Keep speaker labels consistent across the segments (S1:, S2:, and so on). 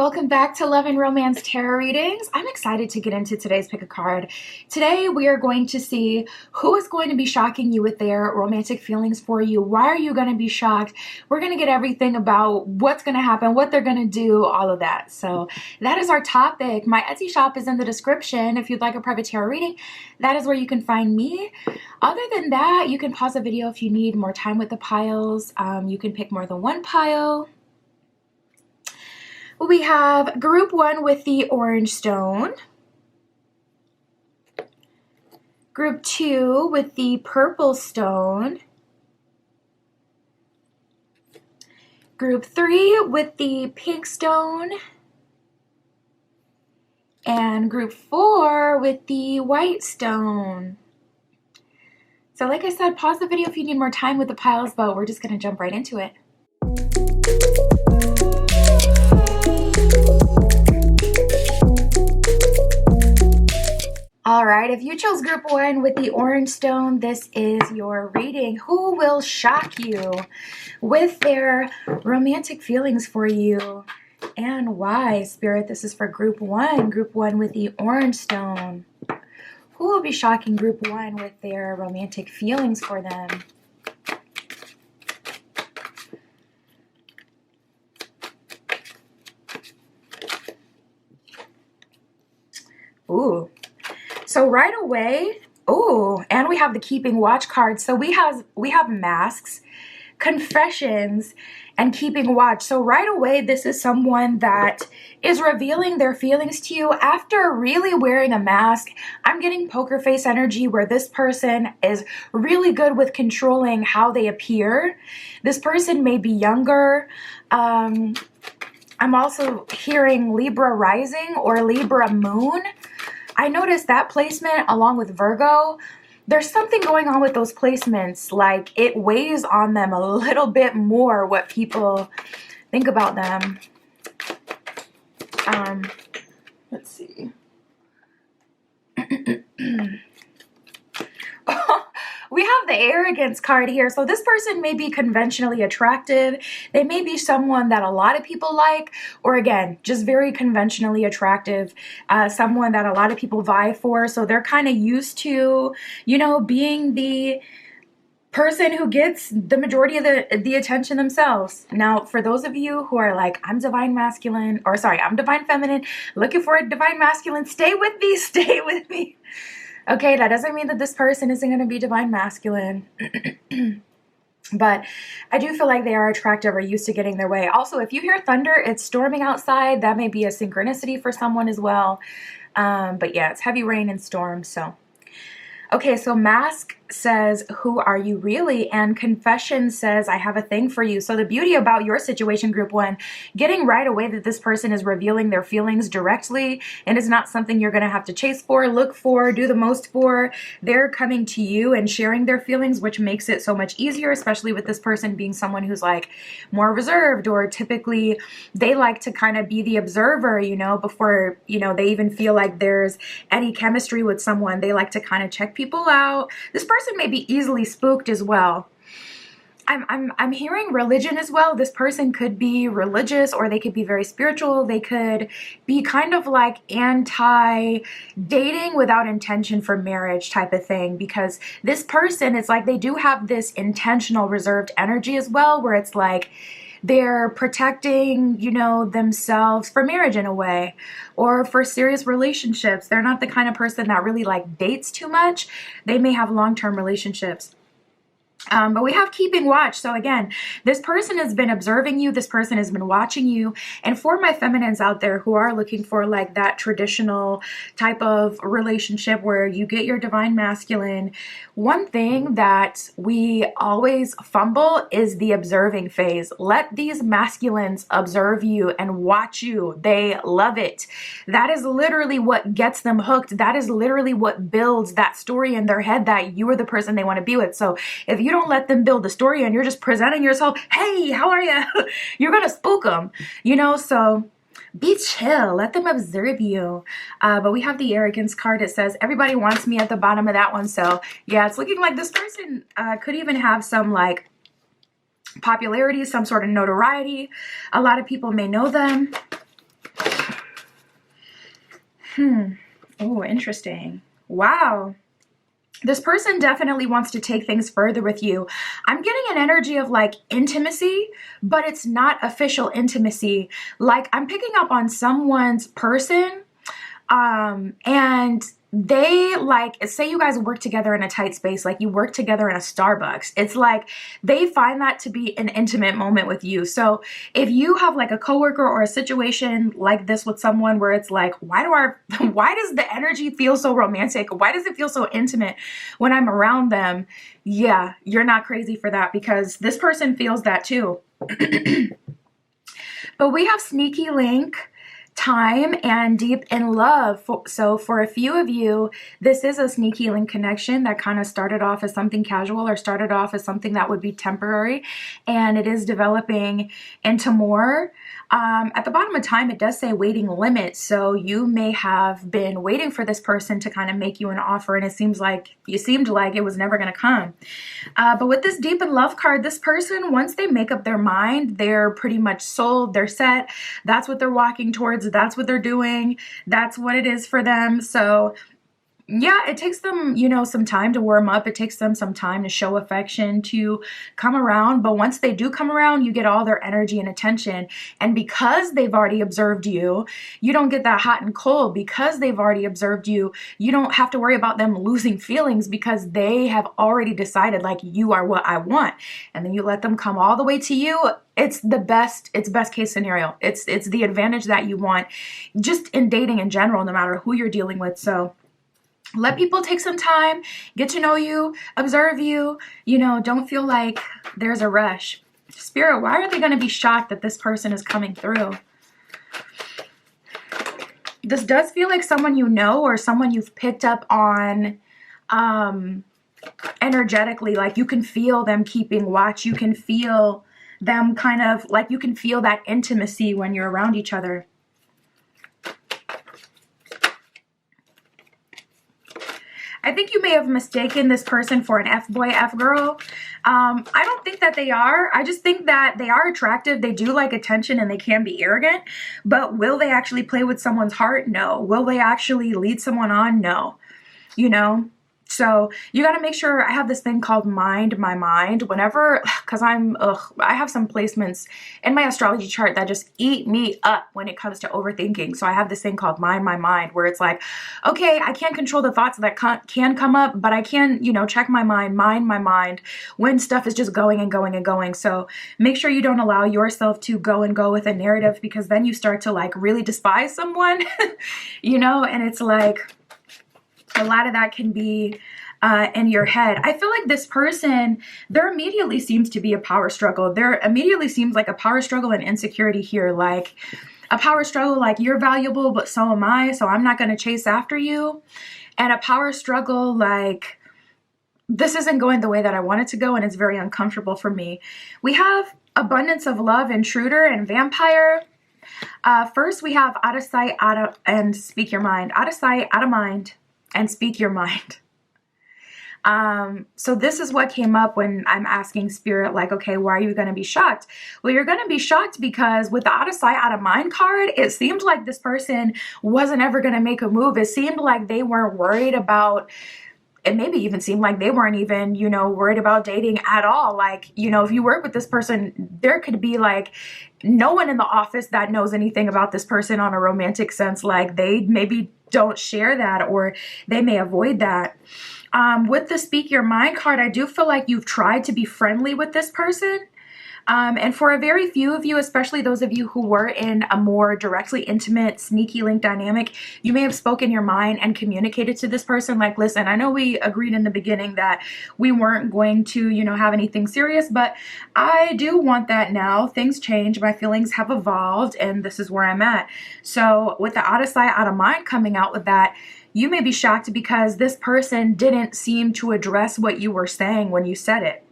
S1: welcome back to Love and Romance Tarot Readings. I'm excited to get into today's pick a card. Today we are going to see who is going to be shocking you with their romantic feelings for you. Why are you going to be shocked? We're going to get everything about what's going to happen, what they're going to do, all of that. So that is our topic. My Etsy shop is in the description. If you'd like a private tarot reading, that is where you can find me. Other than that, you can pause the video if you need more time with the piles. You can pick more than one pile. We have group 1 with the orange stone, group 2 with the purple stone, group 3 with the pink stone, and group 4 with the white stone. So like I said, pause the video if you need more time with the piles, but we're just going to jump right into it. All right, if you chose group 1 with the orange stone, this is your reading. Who will shock you with their romantic feelings for you and why? Spirit, this is for group 1 with the orange stone. Who will be shocking group 1 with their romantic feelings for them? Ooh. So right away, and we have the keeping watch card. So we have masks, confessions, and keeping watch. So right away, this is someone that is revealing their feelings to you after really wearing a mask. I'm getting poker face energy where this person is really good with controlling how they appear. This person may be younger. I'm also hearing Libra rising or Libra moon. I noticed that placement along with Virgo. There's something going on with those placements, like it weighs on them a little bit more what people think about them. Let's see. We have the arrogance card here. So this person may be conventionally attractive. They may be someone that a lot of people like, or again, just very conventionally attractive, someone that a lot of people vie for. So they're kind of used to, you know, being the person who gets the majority of the attention themselves. Now, for those of you who are like, I'm divine masculine, or sorry, I'm divine feminine, looking for a divine masculine, stay with me, stay with me. Okay, that doesn't mean that this person isn't going to be divine masculine. But I do feel like they are attractive or used to getting their way. Also, if you hear thunder, it's storming outside. That may be a synchronicity for someone as well. But yeah, it's heavy rain and storm. So, okay, so mask says, who are you really? And confession says, I have a thing for you. So the beauty about your situation, group 1, getting right away that this person is revealing their feelings directly and it's not something you're going to have to chase for, look for, do the most for. They're coming to you and sharing their feelings, which makes it so much easier, especially with this person being someone who's like more reserved, or typically they like to kind of be the observer, you know, before, you know, they even feel like there's any chemistry with someone. They like to kind of check people out. This person may be easily spooked as well. I'm hearing religion as well. This person could be religious, or they could be very spiritual. They could be kind of like anti-dating without intention for marriage type of thing, because this person, it's like they do have this intentional reserved energy as well, where it's like they're protecting, you know, themselves for marriage in a way, or for serious relationships. They're not the kind of person that really like dates too much. They may have long-term relationships. But we have keeping watch. So again, this person has been observing you. This person has been watching you. And for my feminines out there who are looking for like that traditional type of relationship where you get your divine masculine, one thing that we always fumble is the observing phase. Let these masculines observe you and watch you. They love it. That is literally what gets them hooked. That is literally what builds that story in their head that you are the person they want to be with. So if you don't let them build the story and you're just presenting yourself, hey, how are you? You're going to spook them, you know, so be chill. Let them observe you. But we have the arrogance card. It says, everybody wants me at the bottom of that one. So yeah, it's looking like this person could even have some like popularity, some sort of notoriety. A lot of people may know them. Oh, interesting. Wow. This person definitely wants to take things further with you. I'm getting an energy of like intimacy, but it's not official intimacy. Like I'm picking up on someone's person, and they like, say you guys work together in a tight space, like you work together in a Starbucks. It's like they find that to be an intimate moment with you. So if you have like a coworker or a situation like this with someone where it's like, why does the energy feel so romantic? Why does it feel so intimate when I'm around them? Yeah, you're not crazy for that, because this person feels that too. But we have sneaky link, time, and deep in love. So for a few of you, this is a sneaky link connection that kind of started off as something casual or started off as something that would be temporary, and it is developing into more. At the bottom of time, it does say waiting limit. So you may have been waiting for this person to kind of make you an offer, and it seemed like it was never going to come. But with this deep in love card, this person, once they make up their mind, they're pretty much sold, they're set. That's what they're walking towards. That's what they're doing. That's what it is for them. So yeah, it takes them, some time to warm up. It takes them some time to show affection, to come around. But once they do come around, you get all their energy and attention. And because they've already observed you, you don't get that hot and cold. Because they've already observed you, you don't have to worry about them losing feelings, because they have already decided, like, you are what I want. And then you let them come all the way to you. It's best case scenario. It's the advantage that you want just in dating in general, no matter who you're dealing with. So let people take some time, get to know you, observe you, don't feel like there's a rush. Spirit, why are they going to be shocked that this person is coming through? This does feel like someone you know, or someone you've picked up on energetically. Like you can feel them keeping watch. You can feel them kind of like, you can feel that intimacy when you're around each other. I think you may have mistaken this person for an F-boy, F-girl. I don't think that they are. I just think that they are attractive. They do like attention, and they can be arrogant. But will they actually play with someone's heart? No. Will they actually lead someone on? No. So you got to make sure. I have this thing called mind my mind whenever, because I have some placements in my astrology chart that just eat me up when it comes to overthinking. So I have this thing called mind my mind, where it's like, okay, I can't control the thoughts that can come up, but I can, check my mind my mind when stuff is just going and going and going. So make sure you don't allow yourself to go with a narrative, because then you start to like really despise someone, and it's like, a lot of that can be in your head. I feel like this person, there immediately seems to be a power struggle. There immediately seems like a power struggle and insecurity here. Like a power struggle, like you're valuable, but so am I, so I'm not going to chase after you. And a power struggle, like this isn't going the way that I want it to go, and it's very uncomfortable for me. We have abundance of love, intruder, and vampire. First, we have out of sight, and speak your mind. Out of sight, out of mind, and speak your mind. So this is what came up when I'm asking Spirit, like, okay, why are you going to be shocked? Well, you're going to be shocked because with the out of sight, out of mind card, it seemed like this person wasn't ever going to make a move. It seemed like they weren't worried about, it maybe even seemed like they weren't even, worried about dating at all. Like, if you work with this person, there could be like no one in the office that knows anything about this person on a romantic sense. Like they maybe don't share that, or they may avoid that. With the speak your mind card, I do feel like you've tried to be friendly with this person. And for a very few of you, especially those of you who were in a more directly intimate, sneaky link dynamic, you may have spoken your mind and communicated to this person like, listen, I know we agreed in the beginning that we weren't going to, have anything serious, but I do want that now. Things change. My feelings have evolved, and this is where I'm at. So with the out of sight, out of mind coming out with that, you may be shocked because this person didn't seem to address what you were saying when you said it.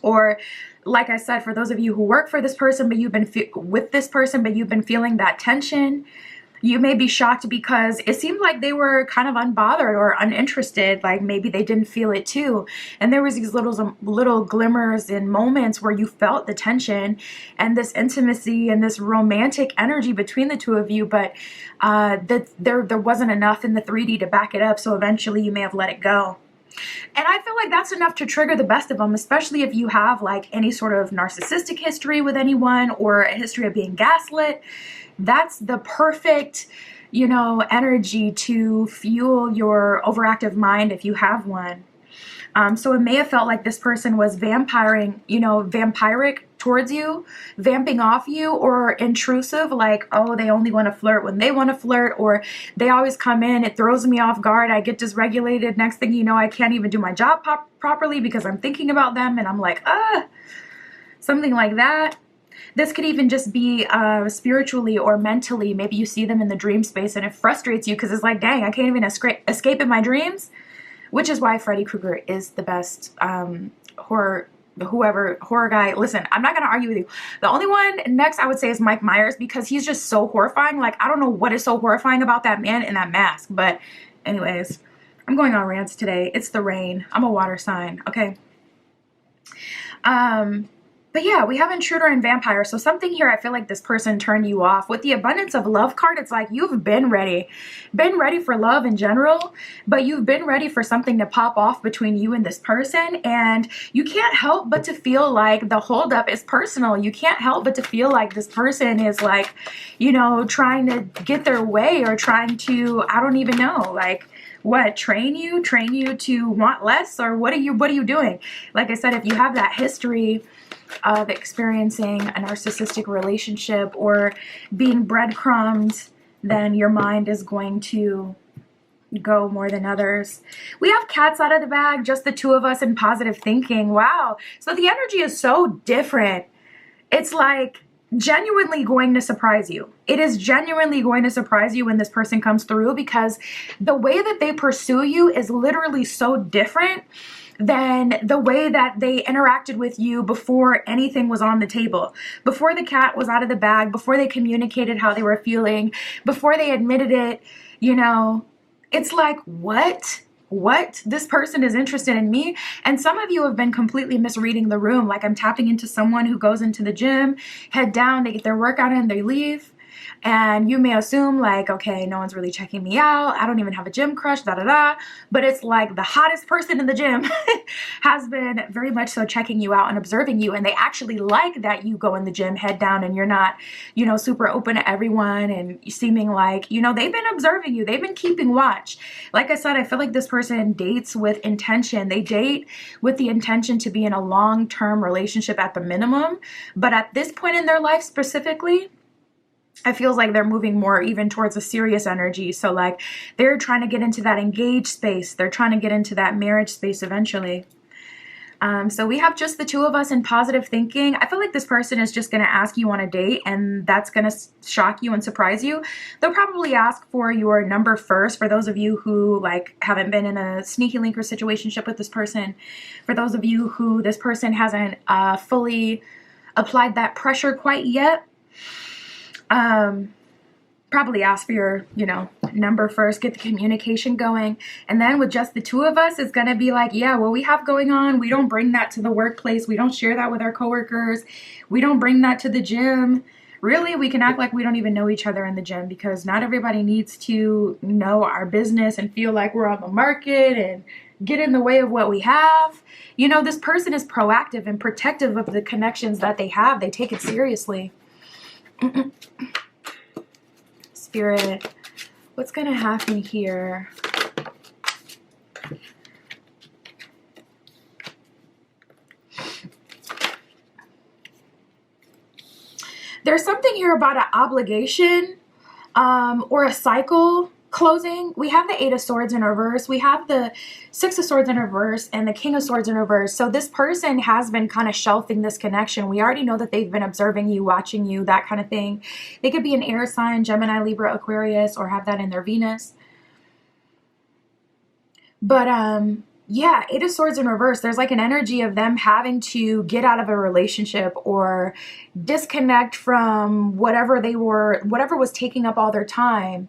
S1: Or like I said, for those of you who work for this person, but you've been with this person, but you've been feeling that tension, You may be shocked because it seemed like they were kind of unbothered or uninterested, like maybe they didn't feel it too. And there was these little glimmers and moments where you felt the tension and this intimacy and this romantic energy between the two of you, but that there wasn't enough in the 3D to back it up, so eventually you may have let it go. And I feel like that's enough to trigger the best of them, especially if you have like any sort of narcissistic history with anyone or a history of being gaslit. That's the perfect, energy to fuel your overactive mind if you have one. So it may have felt like this person was vampiric towards you, vamping off you, or intrusive, like, oh, they only want to flirt when they want to flirt, or they always come in, it throws me off guard, I get dysregulated, next thing you know, I can't even do my job properly because I'm thinking about them, and I'm like, something like that. This could even just be spiritually or mentally. Maybe you see them in the dream space and it frustrates you because it's like, dang, I can't even escape in my dreams. Which is why Freddy Krueger is the best horror guy. Listen, I'm not going to argue with you. The only one next I would say is Mike Myers, because he's just so horrifying. Like, I don't know what is so horrifying about that man in that mask. But anyways, I'm going on rants today. It's the rain. I'm a water sign. Okay. But yeah, we have intruder and vampire. So something here, I feel like this person turned you off. With the abundance of love card, it's like you've been ready for love in general, but you've been ready for something to pop off between you and this person. And you can't help but to feel like the holdup is personal. You can't help but to feel like this person is like, trying to get their way or trying to, I don't even know, like, what, train you to want less, or what are you doing? Like I said, if you have that history of experiencing a narcissistic relationship or being breadcrumbed, then your mind is going to go more than others. We have cats out of the bag, just the two of us, and positive thinking. Wow. So the energy is so different. It's like genuinely going to surprise you. It is genuinely going to surprise you when this person comes through, because the way that they pursue you is literally so different than the way that they interacted with you before anything was on the table, before the cat was out of the bag, before they communicated how they were feeling, before they admitted it. It's like, what? This person is interested in me? And some of you have been completely misreading the room. Like, I'm tapping into someone who goes into the gym, head down, they get their workout in, they leave. And you may assume like, okay, no one's really checking me out. I don't even have a gym crush, But it's like the hottest person in the gym has been very much so checking you out and observing you. And they actually like that you go in the gym, head down, and you're not, super open to everyone and seeming like, they've been observing you. They've been keeping watch. Like I said, I feel like this person dates with intention. They date with the intention to be in a long-term relationship at the minimum. But at this point in their life specifically, it feels like they're moving more even towards a serious energy. So like they're trying to get into that engaged space. They're trying to get into that marriage space eventually. So we have just the two of us in positive thinking. I feel like this person is just going to ask you on a date, and that's going to shock you and surprise you. They'll probably ask for your number first, for those of you who like haven't been in a sneaky link or situationship with this person. For those of you who this person hasn't fully applied that pressure quite yet. Probably ask for your, number first, get the communication going. And then with just the two of us, it's going to be like, yeah, what we have going on, we don't bring that to the workplace. We don't share that with our coworkers. We don't bring that to the gym. Really, we can act like we don't even know each other in the gym, because not everybody needs to know our business and feel like we're on the market and get in the way of what we have. This person is proactive and protective of the connections that they have. They take it seriously. Spirit, what's going to happen here? There's something here about an obligation or a cycle closing. We have the 8 of Swords in reverse. We have the 6 of Swords in reverse and the King of Swords in reverse. So this person has been kind of shelving this connection. We already know that they've been observing you, watching you, that kind of thing. They could be an air sign, Gemini, Libra, Aquarius, or have that in their Venus. But Yeah, Eight of Swords in reverse. There's like an energy of them having to get out of a relationship or disconnect from whatever was taking up all their time,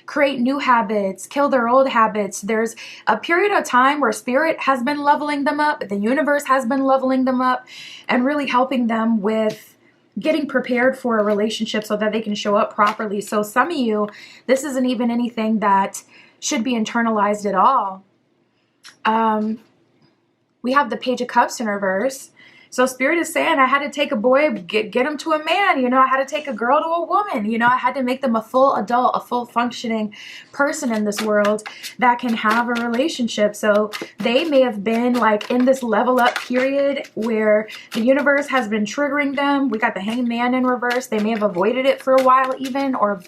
S1: create new habits, kill their old habits. There's a period of time where spirit has been leveling them up, the universe has been leveling them up, and really helping them with getting prepared for a relationship so that they can show up properly. So some of you, this isn't even anything that should be internalized at all. We have the Page of Cups in reverse. So Spirit is saying I had to take a boy, get him to a man. You know, I had to take a girl to a woman. You know, I had to make them a full adult, a full functioning person in this world that can have a relationship. So they may have been like in this level up period where the universe has been triggering them. We got the Hanged Man in reverse. They may have avoided it for a while even, or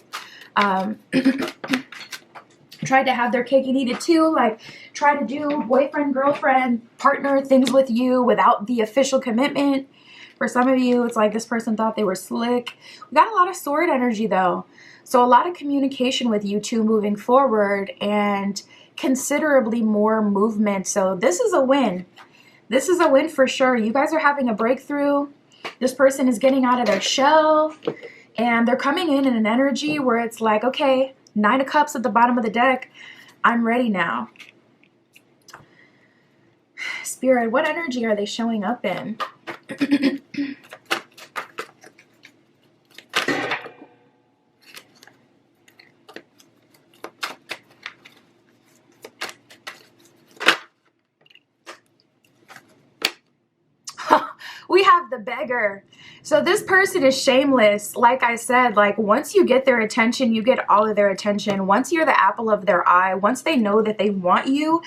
S1: tried to have their cake and eat it too, like try to do boyfriend, girlfriend, partner things with you without the official commitment. For some of you, it's like this person thought they were slick. We got a lot of sword energy though. So a lot of communication with you two moving forward and considerably more movement. So this is a win. This is a win for sure. You guys are having a breakthrough. This person is getting out of their shell and they're coming in an energy where it's like, okay, Nine of Cups at the bottom of the deck. I'm ready now. Spirit, what energy are they showing up in? We have the Beggar. So this person is shameless. Like I said, like once you get their attention, you get all of their attention. Once you're the apple of their eye, once they know that they want you,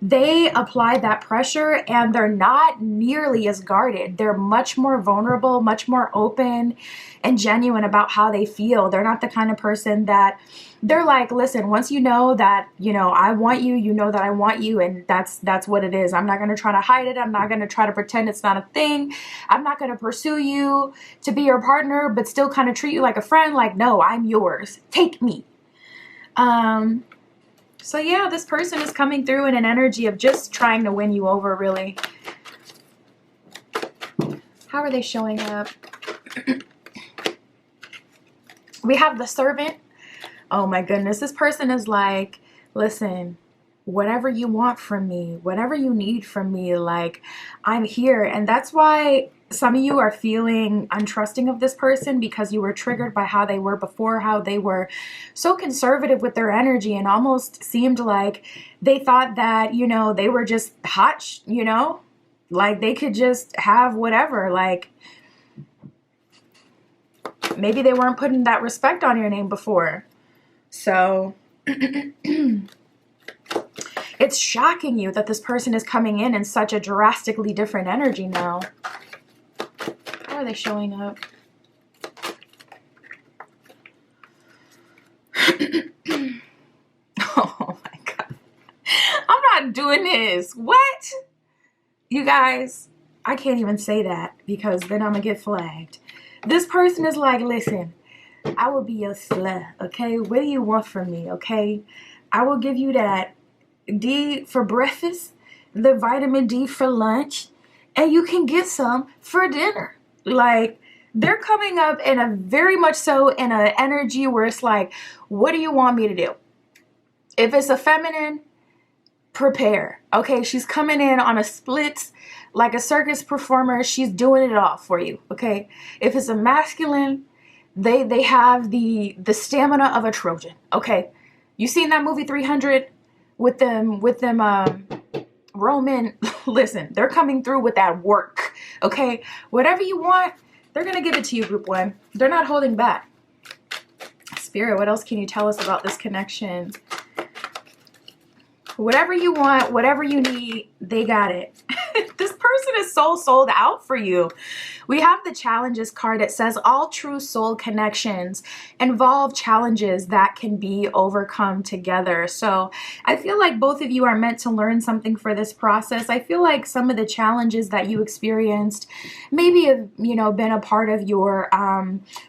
S1: they apply that pressure and they're not nearly as guarded. They're much more vulnerable, much more open and genuine about how they feel. They're not the kind of person that they're like, listen, once you know that, you know, I want you, you know that I want you, and that's what it is. I'm not going to try to hide it. I'm not going to try to pretend it's not a thing. I'm not going to pursue you to be your partner, but still kind of treat you like a friend. Like, no, I'm yours. Take me. So yeah, this person is coming through in an energy of just trying to win you over, really. How are they showing up? We have the Servant. Oh my goodness, this person is like, listen, whatever you want from me, whatever you need from me, like, I'm here. And that's why some of you are feeling untrusting of this person because you were triggered by how they were before, how they were so conservative with their energy and almost seemed like they thought that, you know, they were just hot, you know, like they could just have whatever, like maybe they weren't putting that respect on your name before. So it's shocking you that this person is coming in such a drastically different energy now. How are they showing up? Oh my God. I'm not doing this. What? You guys, I can't even say that because then I'm going to get flagged. This person is like, listen, I will be your slut, okay? What do you want from me, okay? I will give you that D for breakfast, the vitamin D for lunch, and you can get some for dinner. Like, they're coming up in a very much so in an energy where it's like, what do you want me to do? If it's a feminine, prepare, okay? She's coming in on a splits like a circus performer. She's doing it all for you, okay? If it's a masculine, they have the stamina of a Trojan, okay? You seen that movie 300 with them Roman? Listen, they're coming through with that work, okay? Whatever you want, they're gonna give it to you, group one. They're not holding back. Spirit, what else can you tell us about this connection? Whatever you want, whatever you need, they got it. This person is so sold out for you. We have the challenges card. It says all true soul connections involve challenges that can be overcome together. So I feel like both of you are meant to learn something for this process. I feel like some of the challenges that you experienced maybe have, you know, been a part of your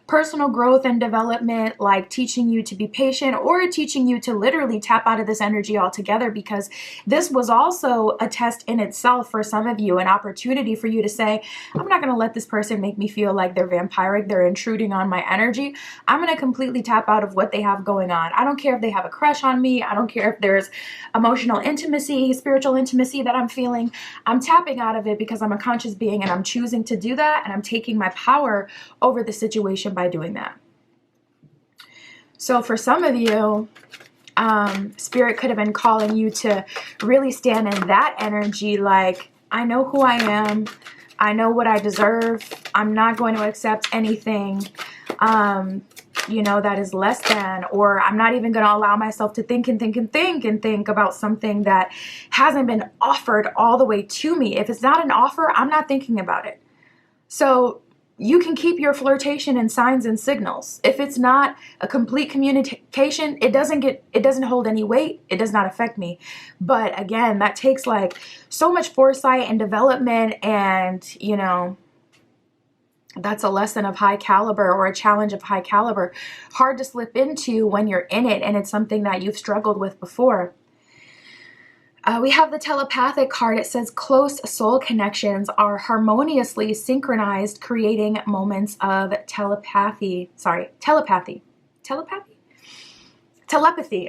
S1: personal growth and development, like teaching you to be patient or teaching you to literally tap out of this energy altogether, because this was also a test in itself for some of you, an opportunity for you to say, I'm not going to let this person make me feel like they're vampiric, they're intruding on my energy. I'm going to completely tap out of what they have going on. I don't care if they have a crush on me. I don't care if there's emotional intimacy, spiritual intimacy that I'm feeling. I'm tapping out of it because I'm a conscious being and I'm choosing to do that, and I'm taking my power over the situation by doing that. So for some of you, Spirit could have been calling you to really stand in that energy, like, I know who I am. I know what I deserve. I'm not going to accept anything, you know, that is less than, or I'm not even going to allow myself to think and think and think and think about something that hasn't been offered all the way to me. If it's not an offer, I'm not thinking about it. So you can keep your flirtation in signs and signals. If it's not a complete communication, it doesn't hold any weight. It does not affect me. But again, that takes like so much foresight and development, and you know, that's a lesson of high caliber, or a challenge of high caliber. Hard to slip into when you're in it and it's something that you've struggled with before. We have the telepathic card. It says close soul connections are harmoniously synchronized, creating moments of telepathy. Telepathy.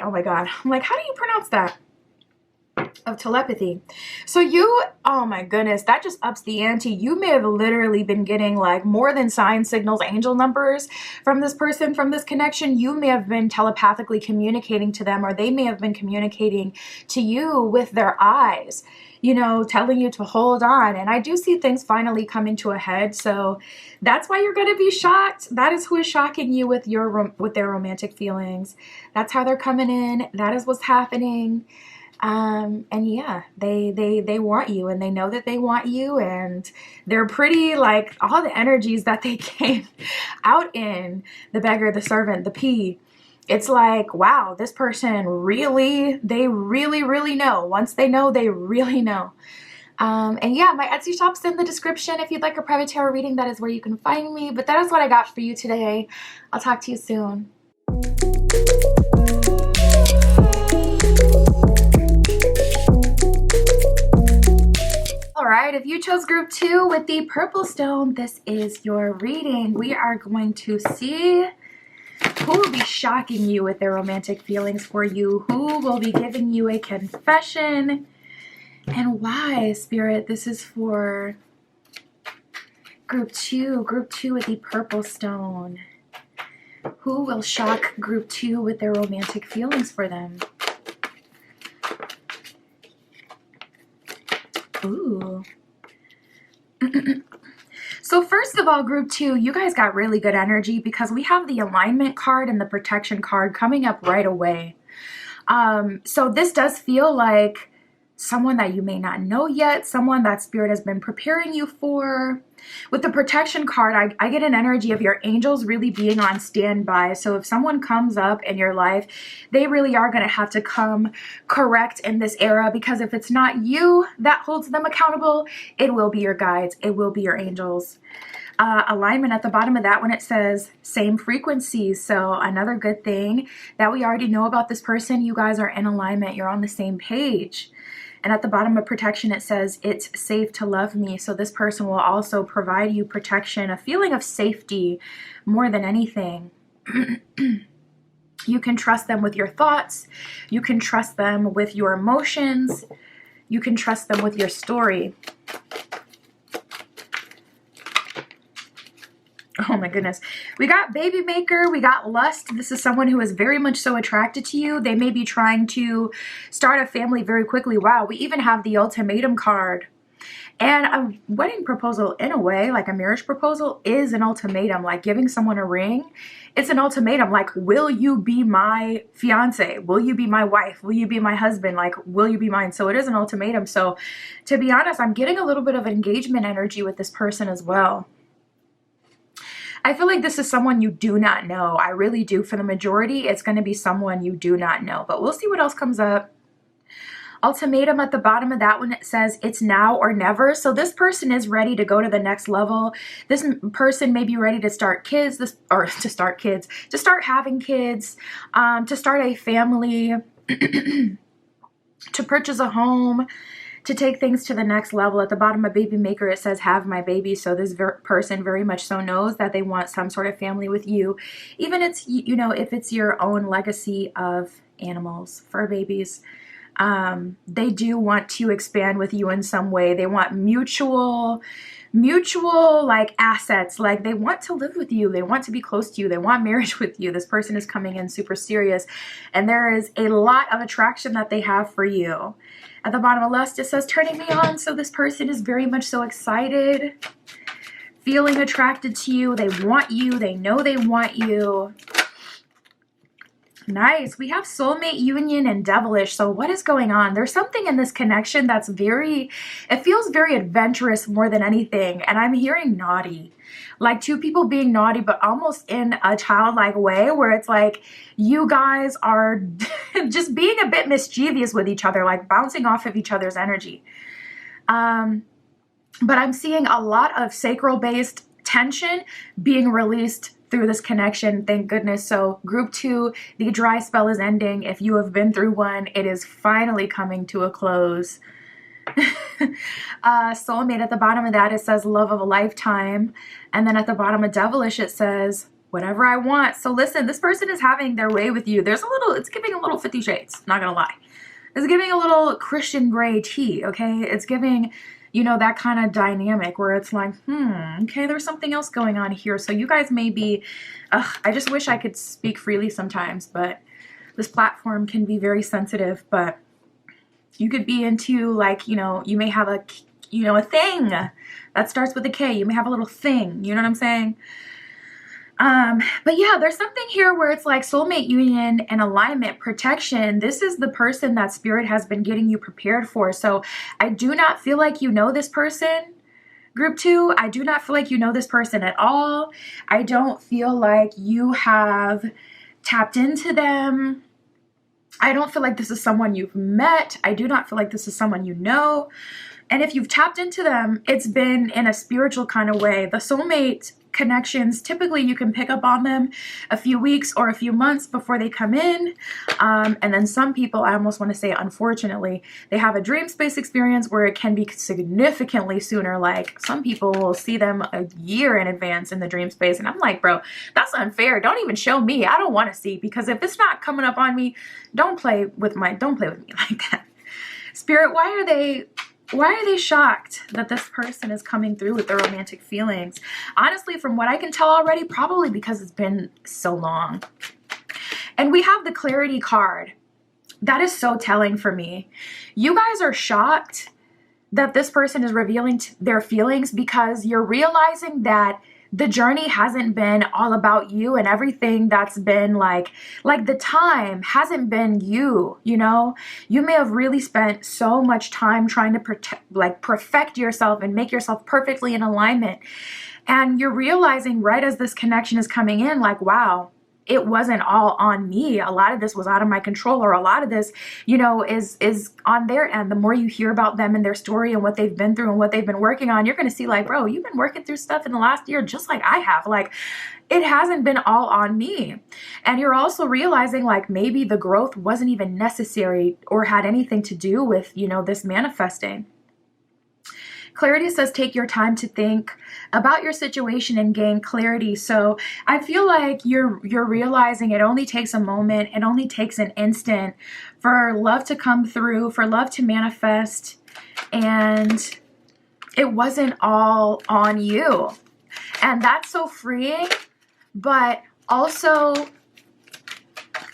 S1: Oh my God. I'm like, how do you pronounce that? Of telepathy. So you, oh my goodness, that just ups the ante. You may have literally been getting like more than signs, signals, angel numbers from this person, from this connection. You may have been telepathically communicating to them, or they may have been communicating to you with their eyes, you know, telling you to hold on. And I do see things finally coming to a head. So that's why you're going to be shocked. That is who is shocking you with their romantic feelings. That's how they're coming in. That is what's happening. And yeah, they want you, and they know that they want you, and they're pretty, like, all the energies that they came out in, the beggar, the servant, the P. It's like, wow, this person really, they really know. Once they know, they really know. And yeah, my Etsy shop's in the description. If you'd like a private tarot reading, that is where you can find me. But that is what I got for you today. I'll talk to you soon. All right, if you chose group 2 with the purple stone, this is your reading. We are going to see who will be shocking you with their romantic feelings for you, who will be giving you a confession, and why, Spirit. This is for group 2 with the purple stone. Who will shock group 2 with their romantic feelings for them? Ooh. So first of all, group 2, you guys got really good energy, because we have the alignment card and the protection card coming up right away. So this does feel like someone that you may not know yet, someone that Spirit has been preparing you for. With the protection card, I get an energy of your angels really being on standby. So if someone comes up in your life, they really are going to have to come correct in this era, because if it's not you that holds them accountable, it will be your guides. It will be your angels. Alignment at the bottom of that one, it says same frequencies. So another good thing that we already know about this person, you guys are in alignment. You're on the same page. And at the bottom of protection, it says, it's safe to love me. So this person will also provide you protection, a feeling of safety more than anything. You can trust them with your thoughts. You can trust them with your emotions. You can trust them with your story. Oh my goodness. We got baby maker. We got lust. This is someone who is very much so attracted to you. They may be trying to start a family very quickly. Wow. We even have the ultimatum card. And a wedding proposal, in a way, like a marriage proposal, is an ultimatum. Like giving someone a ring, it's an ultimatum. Like, will you be my fiance? Will you be my wife? Will you be my husband? Like, will you be mine? So it is an ultimatum. So to be honest, I'm getting a little bit of engagement energy with this person as well. I feel like this is someone you do not know. I really do. For the majority, it's going to be someone you do not know. But we'll see what else comes up. Ultimatum at the bottom of that one, it says it's now or never. So this person is ready to go to the next level. This person may be ready to start kids, to start having kids, to start a family, to purchase a home, to take things to the next level. At the bottom of baby maker, it says have my baby. So this person very much so knows that they want some sort of family with you. Even it's, you know, if it's your own legacy of animals, fur babies. They do want to expand with you in some way. They want mutual like assets. Like they want to live with you. They want to be close to you. They want marriage with you. This person is coming in super serious, and there is a lot of attraction that they have for you. At the bottom of lust, it says turning me on. So this person is very much so excited, feeling attracted to you. They want you. They know they want you. Nice. We have soulmate, union, and devilish. So what is going on? There's something in this connection that's it feels very adventurous more than anything. And I'm hearing naughty, like two people being naughty, but almost in a childlike way where it's like you guys are just being a bit mischievous with each other, like bouncing off of each other's energy. But I'm seeing a lot of sacral-based tension being released through this connection, thank goodness. So group 2, the dry spell is ending. If you have been through one, it is finally coming to a close. Soulmate, at the bottom of that, it says love of a lifetime. And then at the bottom of devilish, it says whatever I want. So listen, this person is having their way with you. It's giving a little 50 Shades, not gonna lie. It's giving a little Christian Grey tea, okay? It's giving, you know, that kind of dynamic where it's like, okay, there's something else going on here. So you guys may be, I just wish I could speak freely sometimes, but this platform can be very sensitive. But you could be into, like, you know, you may have a thing that starts with a K. You may have a little thing, you know what I'm saying? But yeah, there's something here where it's like soulmate, union, and alignment, protection. This is the person that spirit has been getting you prepared for. So I do not feel like you know this person, group 2. I do not feel like you know this person at all. I don't feel like you have tapped into them. I don't feel like this is someone you've met. I do not feel like this is someone you know. And if you've tapped into them, it's been in a spiritual kind of way. The soulmate connections, typically you can pick up on them a few weeks or a few months before they come in. And then some people, I almost want to say unfortunately, they have a dream space experience where it can be significantly sooner. Like some people will see them a year in advance in the dream space. And I'm like, bro, that's unfair. Don't even show me. I don't want to see, because if it's not coming up on me, don't play with me like that. Spirit, why are they shocked that this person is coming through with their romantic feelings? Honestly, from what I can tell already, probably because it's been so long. And we have the clarity card. That is so telling for me. You guys are shocked that this person is revealing their feelings because you're realizing that the journey hasn't been all about you, and everything that's been like the time hasn't been you, you know? You may have really spent so much time trying to perfect yourself and make yourself perfectly in alignment. And you're realizing right as this connection is coming in, like, wow, it wasn't all on me. A lot of this was out of my control, or a lot of this, you know, is on their end. The more you hear about them and their story and what they've been through and what they've been working on, you're going to see like, bro, you've been working through stuff in the last year just like I have. Like, it hasn't been all on me. And you're also realizing like maybe the growth wasn't even necessary or had anything to do with, you know, this manifesting. Clarity says take your time to think about your situation and gain clarity. So I feel like you're realizing it only takes a moment. It only takes an instant for love to come through, for love to manifest. And it wasn't all on you. And that's so freeing, but also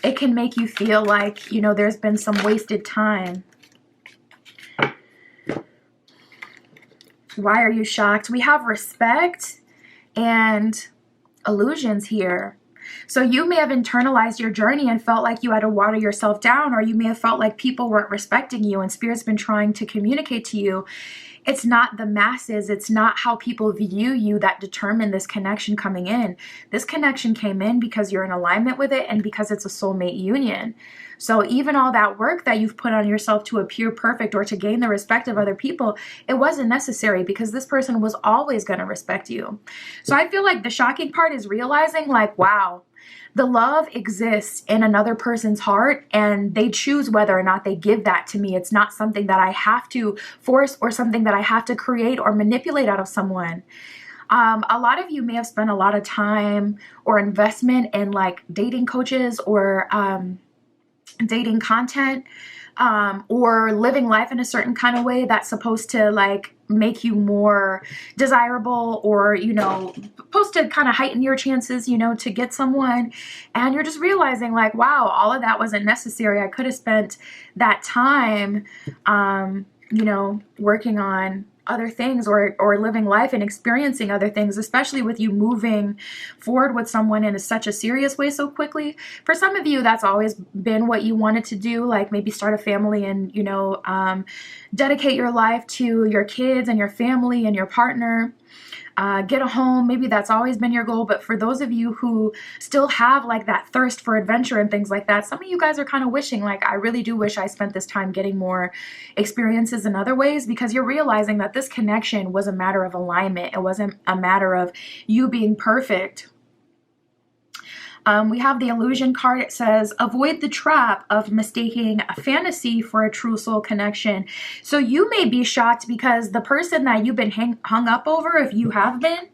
S1: it can make you feel like, you know, there's been some wasted time. Why are you shocked? We have respect and illusions here. So you may have internalized your journey and felt like you had to water yourself down, or you may have felt like people weren't respecting you, and Spirit's been trying to communicate to you. It's not the masses, it's not how people view you that determine this connection coming in. This connection came in because you're in alignment with it and because it's a soulmate union. So even all that work that you've put on yourself to appear perfect or to gain the respect of other people, it wasn't necessary because this person was always going to respect you. So I feel like the shocking part is realizing like, wow, the love exists in another person's heart and they choose whether or not they give that to me. It's not something that I have to force or something that I have to create or manipulate out of someone. A lot of you may have spent a lot of time or investment in like dating coaches or dating content, or living life in a certain kind of way that's supposed to like make you more desirable, or, you know, supposed to kind of heighten your chances, you know, to get someone. And you're just realizing like, wow, all of that wasn't necessary. I could have spent that time, you know, working on other things or living life and experiencing other things, especially with you moving forward with someone in such a serious way so quickly. For some of you, that's always been what you wanted to do, like maybe start a family and, you know, dedicate your life to your kids and your family and your partner. Get a home. Maybe that's always been your goal. But for those of you who still have like that thirst for adventure and things like that, some of you guys are kind of wishing like, I really do wish I spent this time getting more experiences in other ways, because you're realizing that this connection was a matter of alignment. It wasn't a matter of you being perfect. We have the illusion card. It says, avoid the trap of mistaking a fantasy for a true soul connection. So you may be shocked because the person that you've been hung up over, if you have been,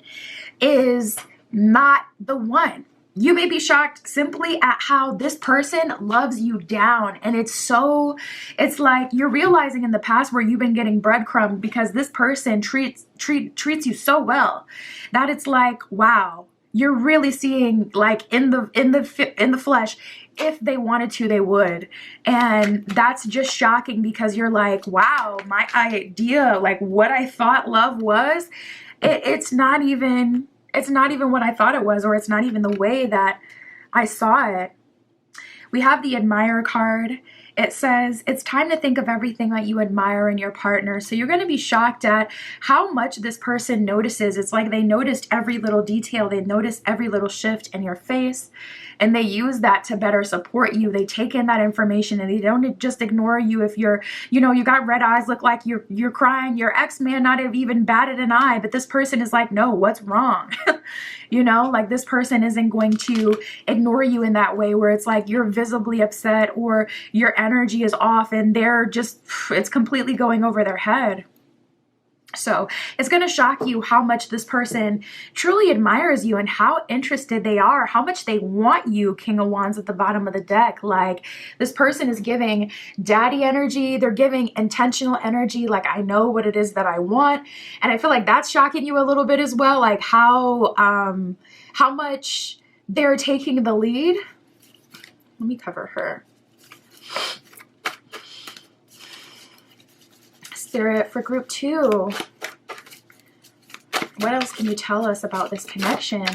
S1: is not the one. You may be shocked simply at how this person loves you down. And it's like you're realizing in the past where you've been getting breadcrumbed because this person treats you so well that it's like, wow. You're really seeing like in the flesh, if they wanted to, they would. And that's just shocking because you're like, wow, my idea, like what I thought love was, it's not even what I thought it was, or it's not even the way that I saw it. We have the admire card. It says, it's time to think of everything that you admire in your partner. So you're going to be shocked at how much this person notices. It's like they noticed every little detail. They noticed every little shift in your face. And they use that to better support you. They take in that information and they don't just ignore you if you're, you know, you got red eyes, look like you're crying. Your ex may not have even batted an eye, but this person is like, no, what's wrong? You know, like this person isn't going to ignore you in that way where it's like you're visibly upset or your energy is off and they're just, it's completely going over their head. So it's going to shock you how much this person truly admires you and how interested they are, how much they want you, King of Wands at the bottom of the deck. Like this person is giving daddy energy. They're giving intentional energy. Like I know what it is that I want. And I feel like that's shocking you a little bit as well. Like how much they're taking the lead. Let me cover her. Spirit for group 2. What else can you tell us about this connection?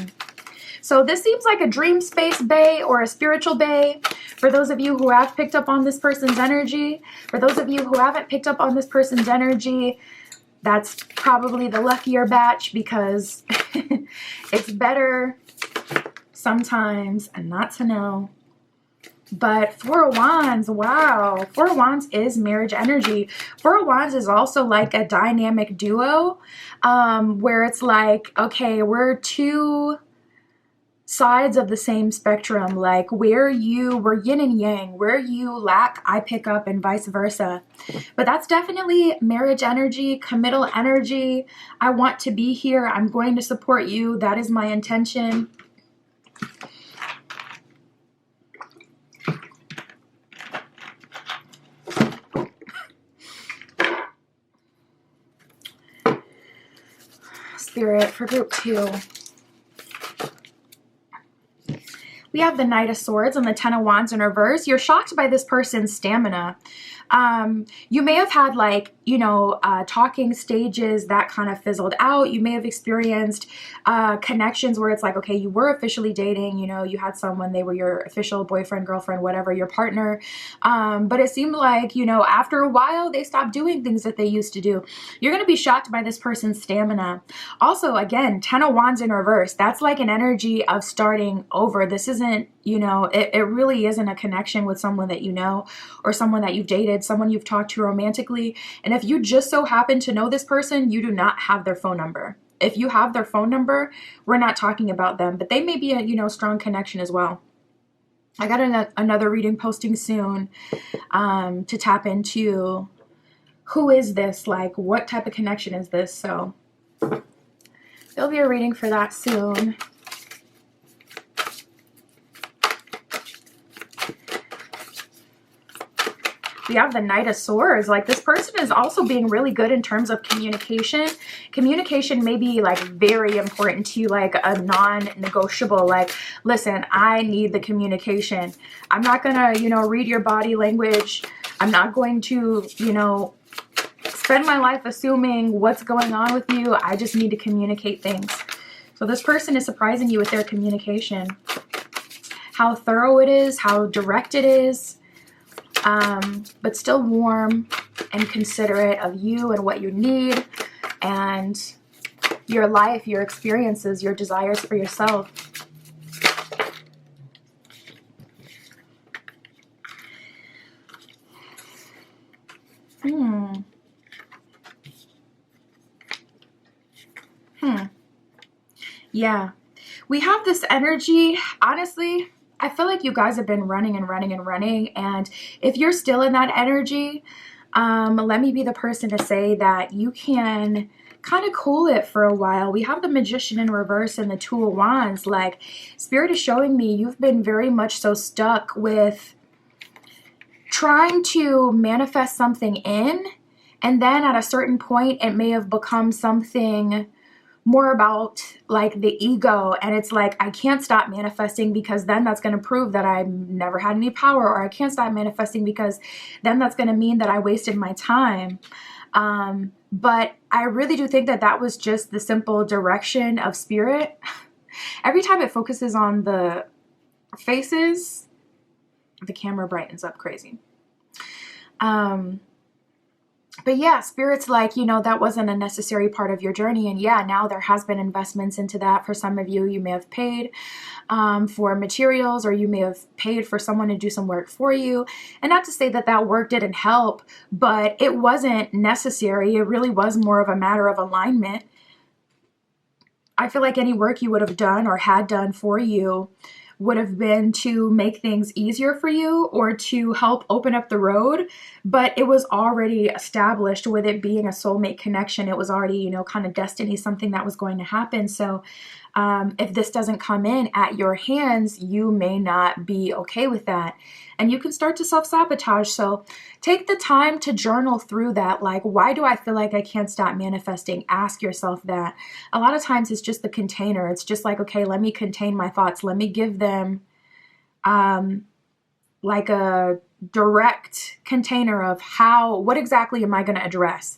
S1: So this seems like a dream space bay or a spiritual bay. For those of you who have picked up on this person's energy, for those of you who haven't picked up on this person's energy, that's probably the luckier batch because it's better sometimes not to know. But Four of Wands, wow. Four of Wands is marriage energy. Four of Wands is also like a dynamic duo where it's like, okay, we're two sides of the same spectrum. Like we're yin and yang. Where you lack, I pick up, and vice versa. But that's definitely marriage energy, committal energy. I want to be here. I'm going to support you. That is my intention. Spirit for group 2. We have the Knight of Swords and the Ten of Wands in reverse. You're shocked by this person's stamina. You may have had like, you know, talking stages that kind of fizzled out. You may have experienced connections where it's like, okay, you were officially dating, you know, you had someone, they were your official boyfriend, girlfriend, whatever, your partner. But it seemed like, you know, after a while, they stopped doing things that they used to do. You're going to be shocked by this person's stamina. Also, again, 10 of Wands in reverse. That's like an energy of starting over. This isn't, you know, it really isn't a connection with someone that you know or someone that you've dated, someone you've talked to romantically. And if you just so happen to know this person, you do not have their phone number. If you have their phone number, we're not talking about them, but they may be a, you know, strong connection as well. I got another reading posting soon to tap into who is this, like what type of connection is this? So there'll be a reading for that soon. We have the Knight of Swords. Like this person is also being really good in terms of communication. Communication may be like very important to you, like a non-negotiable, like, listen, I need the communication. I'm not gonna, you know, read your body language. I'm not going to, you know, spend my life assuming what's going on with you. I just need to communicate things. So this person is surprising you with their communication. How thorough it is, how direct it is. But still warm and considerate of you and what you need and your life, your experiences, your desires for yourself. Yeah. We have this energy, honestly, I feel like you guys have been running and running and running. And if you're still in that energy, let me be the person to say that you can kind of cool it for a while. We have the Magician in reverse and the Two of Wands. Like, Spirit is showing me you've been very much so stuck with trying to manifest something in. And then at a certain point, it may have become something more about like the ego, and it's like, I can't stop manifesting because then that's going to prove that I've never had any power, or I can't stop manifesting because then that's going to mean that I wasted my time. But I really do think that that was just the simple direction of Spirit. Every time it focuses on the faces, the camera brightens up crazy. But yeah, Spirit's like, you know, that wasn't a necessary part of your journey. And yeah, now there has been investments into that. For some of you, you may have paid for materials, or you may have paid for someone to do some work for you. And not to say that that work didn't help, but it wasn't necessary. It really was more of a matter of alignment. I feel like any work you would have done or had done for you would have been to make things easier for you or to help open up the road, but it was already established with it being a soulmate connection. It was already, you know, kind of destiny, something that was going to happen. So if this doesn't come in at your hands, you may not be okay with that. And you can start to self-sabotage. So take the time to journal through that. Like, why do I feel like I can't stop manifesting? Ask yourself that. A lot of times it's just the container. It's just like, okay, let me contain my thoughts. Let me give them like a direct container of what exactly am I going to address?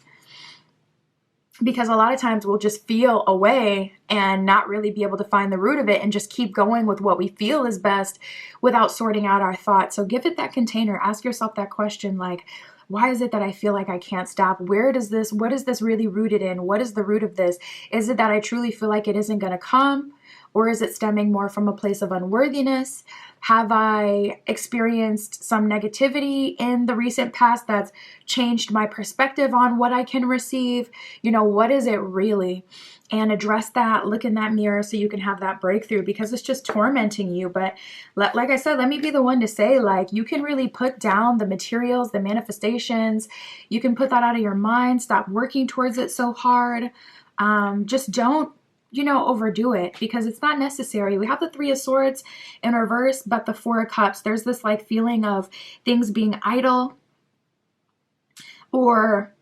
S1: Because a lot of times we'll just feel a way and not really be able to find the root of it and just keep going with what we feel is best without sorting out our thoughts. So give it that container. Ask yourself that question, like, why is it that I feel like I can't stop? What is this really rooted in? What is the root of this? Is it that I truly feel like it isn't going to come? Or is it stemming more from a place of unworthiness? Have I experienced some negativity in the recent past that's changed my perspective on what I can receive? You know, what is it really? And address that, look in that mirror so you can have that breakthrough, because it's just tormenting you. But like I said, let me be the one to say, like, you can really put down the materials, the manifestations. You can put that out of your mind. Stop working towards it so hard. Just don't, you know, overdo it, because it's not necessary. We have the Three of Swords in reverse, but the Four of Cups, there's this like feeling of things being idle, or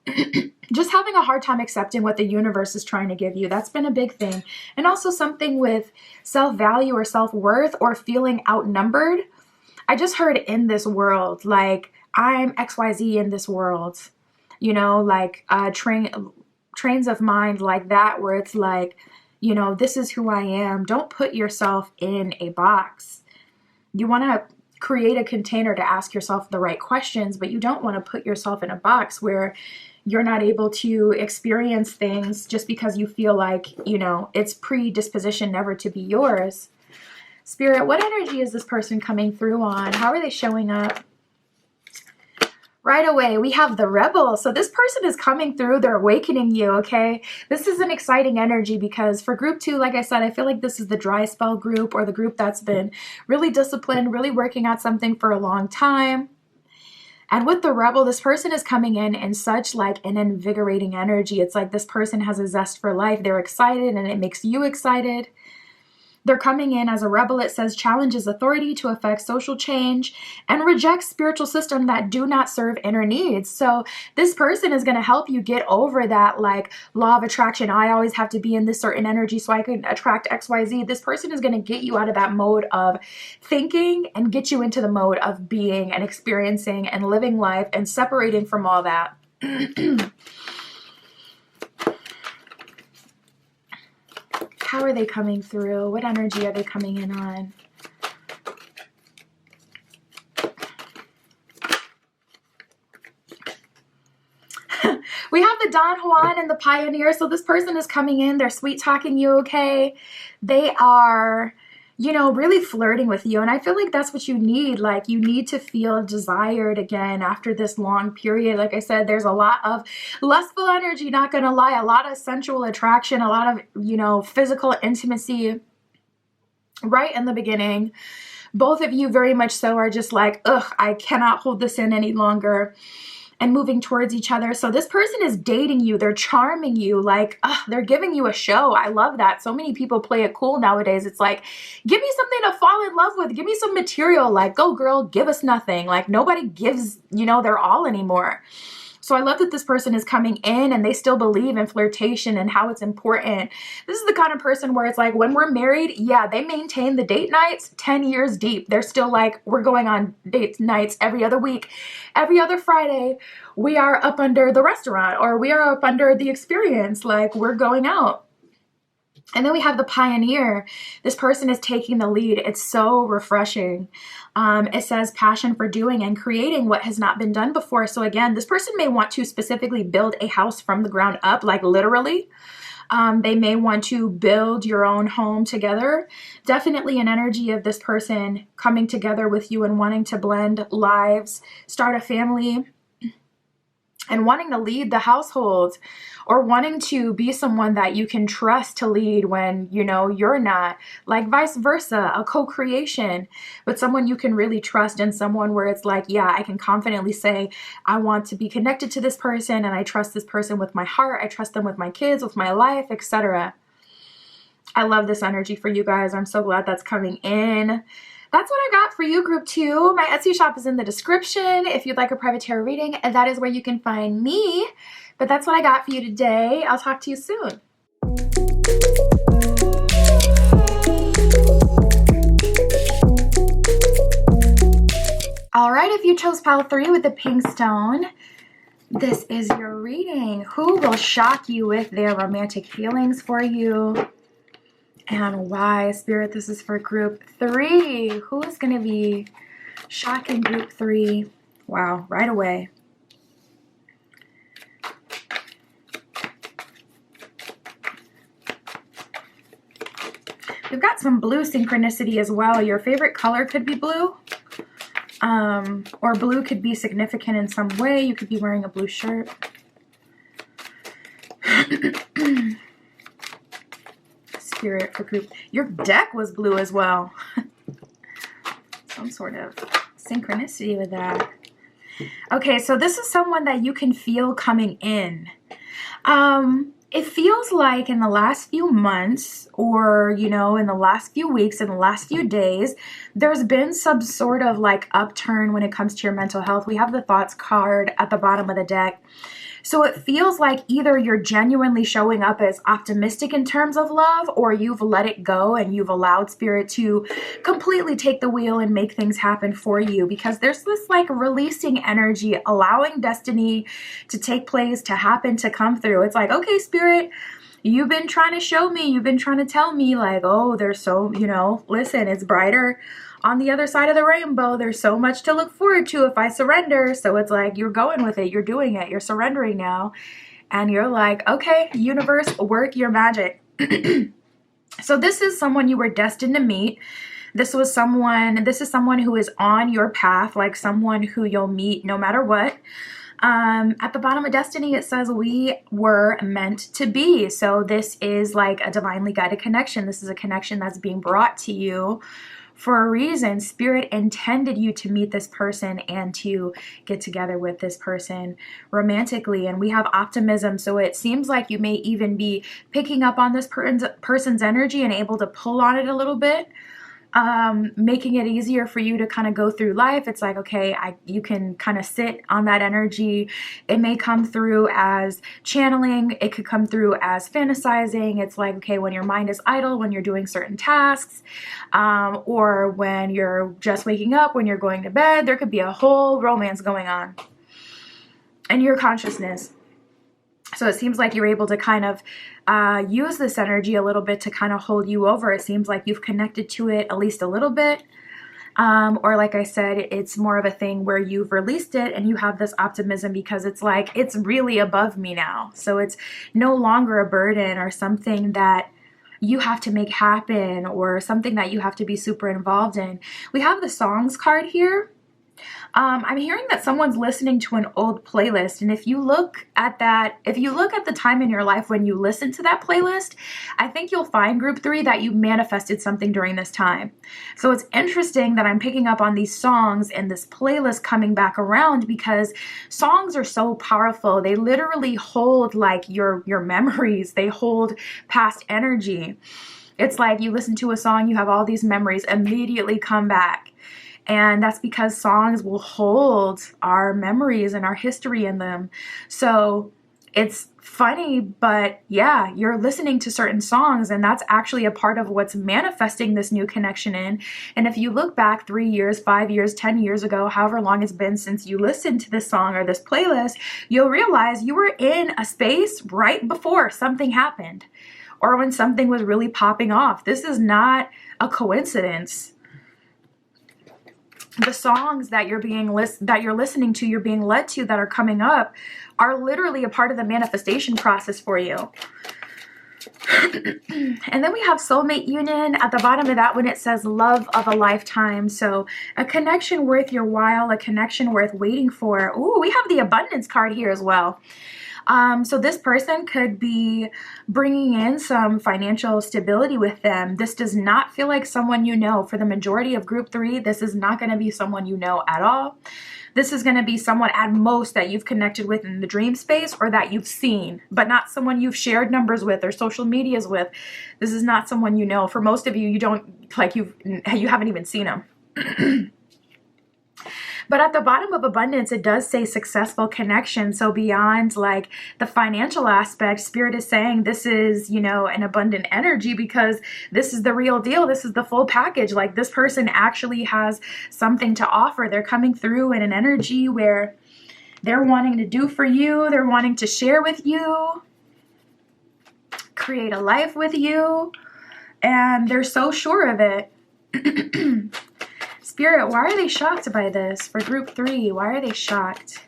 S1: just having a hard time accepting what the universe is trying to give you. That's been a big thing. And also something with self-value or self-worth, or feeling outnumbered. I just heard in this world, like, I'm XYZ in this world, you know, like trains of mind like that, where it's like, you know, this is who I am. Don't put yourself in a box. You want to create a container to ask yourself the right questions, but you don't want to put yourself in a box where you're not able to experience things just because you feel like, you know, it's predisposition never to be yours. Spirit, what energy is this person coming through on? How are they showing up? Right away, we have the Rebel. So this person is coming through. They're awakening you, okay? This is an exciting energy because for group 2, like I said, I feel like this is the dry spell group, or the group that's been really disciplined, really working at something for a long time. And with the Rebel, this person is coming in such like an invigorating energy. It's like this person has a zest for life. They're excited and it makes you excited. They're coming in as a rebel. It says challenges authority to affect social change and rejects spiritual systems that do not serve inner needs. So this person is going to help you get over that like law of attraction. I always have to be in this certain energy so I can attract XYZ. This person is going to get you out of that mode of thinking and get you into the mode of being and experiencing and living life and separating from all that. How are they coming through? What energy are they coming in on? We have the Don Juan and the Pioneer. So this person is coming in. They're sweet talking you, okay? They are, you know, really flirting with you. And I feel like that's what you need. Like, you need to feel desired again after this long period. Like I said, there's a lot of lustful energy, not going to lie, a lot of sensual attraction, a lot of, you know, physical intimacy right in the beginning. Both of you very much so are just like, ugh, I cannot hold this in any longer, and moving towards each other. So this person is dating you. They're charming you. Like, they're giving you a show. I love that. So many people play it cool nowadays. It's like, give me something to fall in love with. Give me some material. Like, go girl, give us nothing. Like, nobody gives, you know, their all anymore. So I love that this person is coming in and they still believe in flirtation and how it's important. This is the kind of person where it's like, when we're married, yeah, they maintain the date nights 10 years deep. They're still like, we're going on date nights every other week. Every other Friday, we are up under the restaurant, or we are up under the experience. Like, we're going out. And then we have the Pioneer. This person is taking the lead. It's so refreshing. It says passion for doing and creating what has not been done before. So again, this person may want to specifically build a house from the ground up, like literally. They may want to build your own home together. Definitely an energy of this person coming together with you and wanting to blend lives, start a family, and wanting to lead the household, or wanting to be someone that you can trust to lead when, you know, you're not, like vice versa, a co-creation, but someone you can really trust, and someone where it's like, yeah, I can confidently say, I want to be connected to this person, and I trust this person with my heart. I trust them with my kids, with my life, etc. I love this energy for you guys. I'm so glad that's coming in. That's what I got for you, group 2. My Etsy shop is in the description if you'd like a private tarot reading, and that is where you can find me. But that's what I got for you today. I'll talk to you soon. All right, if you chose pile 3 with the pink stone, this is your reading. Who will shock you with their romantic feelings for you? And why? Spirit, this is for group 3. Who is going to be shocking group 3? Wow, right away. We've got some blue synchronicity as well. Your favorite color could be blue. Or blue could be significant in some way. You could be wearing a blue shirt. Spirit for group. Your deck was blue as well. Some sort of synchronicity with that. Okay, so this is someone that you can feel coming in. It feels like in the last few months, or, you know, in the last few weeks, in the last few days, there's been some sort of like upturn when it comes to your mental health. We have the thoughts card at the bottom of the deck. So it feels like either you're genuinely showing up as optimistic in terms of love, or you've let it go and you've allowed spirit to completely take the wheel and make things happen for you, because there's this like releasing energy, allowing destiny to take place, to happen, to come through. It's like, okay, spirit, you've been trying to show me, you've been trying to tell me like, oh, there's so, listen, it's brighter on the other side of the rainbow. There's so much to look forward to if I surrender. So it's like, you're going with it, you're doing it, you're surrendering now. And you're like, okay, universe, work your magic. So this is someone you were destined to meet. This is someone who is on your path, like someone who you'll meet no matter what. At the bottom of Destiny, it says we were meant to be. So this is like a divinely guided connection. This is a connection that's being brought to you for a reason. Spirit intended you to meet this person and to get together with this person romantically. And we have optimism. So it seems like you may even be picking up on this person's energy and able to pull on it a little bit. Making it easier for you to kind of go through life. It's like, okay, you can kind of sit on that energy. It may come through as channeling. It could come through as fantasizing. It's like, okay, when your mind is idle, when you're doing certain tasks, or when you're just waking up, when you're going to bed, there could be a whole romance going on in your consciousness. So it seems like you're able to kind of use this energy a little bit to kind of hold you over. It seems like you've connected to it at least a little bit. Or like I said, it's more of a thing where you've released it and you have this optimism because it's like, it's really above me now. So it's no longer a burden or something that you have to make happen or something that you have to be super involved in. We have the songs card here. I'm hearing that someone's listening to an old playlist. And if you look at the time in your life when you listen to that playlist, I think you'll find group 3 that you manifested something during this time. So it's interesting that I'm picking up on these songs and this playlist coming back around, because songs are so powerful. They literally hold like your memories. They hold past energy. It's like you listen to a song, you have all these memories immediately come back. And that's because songs will hold our memories and our history in them. So it's funny, but yeah, you're listening to certain songs and that's actually a part of what's manifesting this new connection in. And if you look back 3 years, 5 years, 10 years ago, however long it's been since you listened to this song or this playlist, you'll realize you were in a space right before something happened or when something was really popping off. This is not a coincidence. The songs that you're listening to, you're being led to, that are coming up, are literally a part of the manifestation process for you. And then we have soulmate union. At the bottom of that one, it says love of a lifetime. So a connection worth your while, a connection worth waiting for. Ooh, we have the abundance card here as well. So this person could be bringing in some financial stability with them. This does not feel like someone you know. For the majority of group 3, this is not going to be someone you know at all. This is going to be someone at most that you've connected with in the dream space or that you've seen, but not someone you've shared numbers with or social medias with. This is not someone you know. For most of you, you haven't even seen them. But at the bottom of abundance, it does say successful connection. So beyond like the financial aspect, Spirit is saying this is, an abundant energy because this is the real deal. This is the full package. Like this person actually has something to offer. They're coming through in an energy where they're wanting to do for you. They're wanting to share with you, create a life with you, and they're so sure of it. Spirit, why are they shocked by this? For group 3, why are they shocked?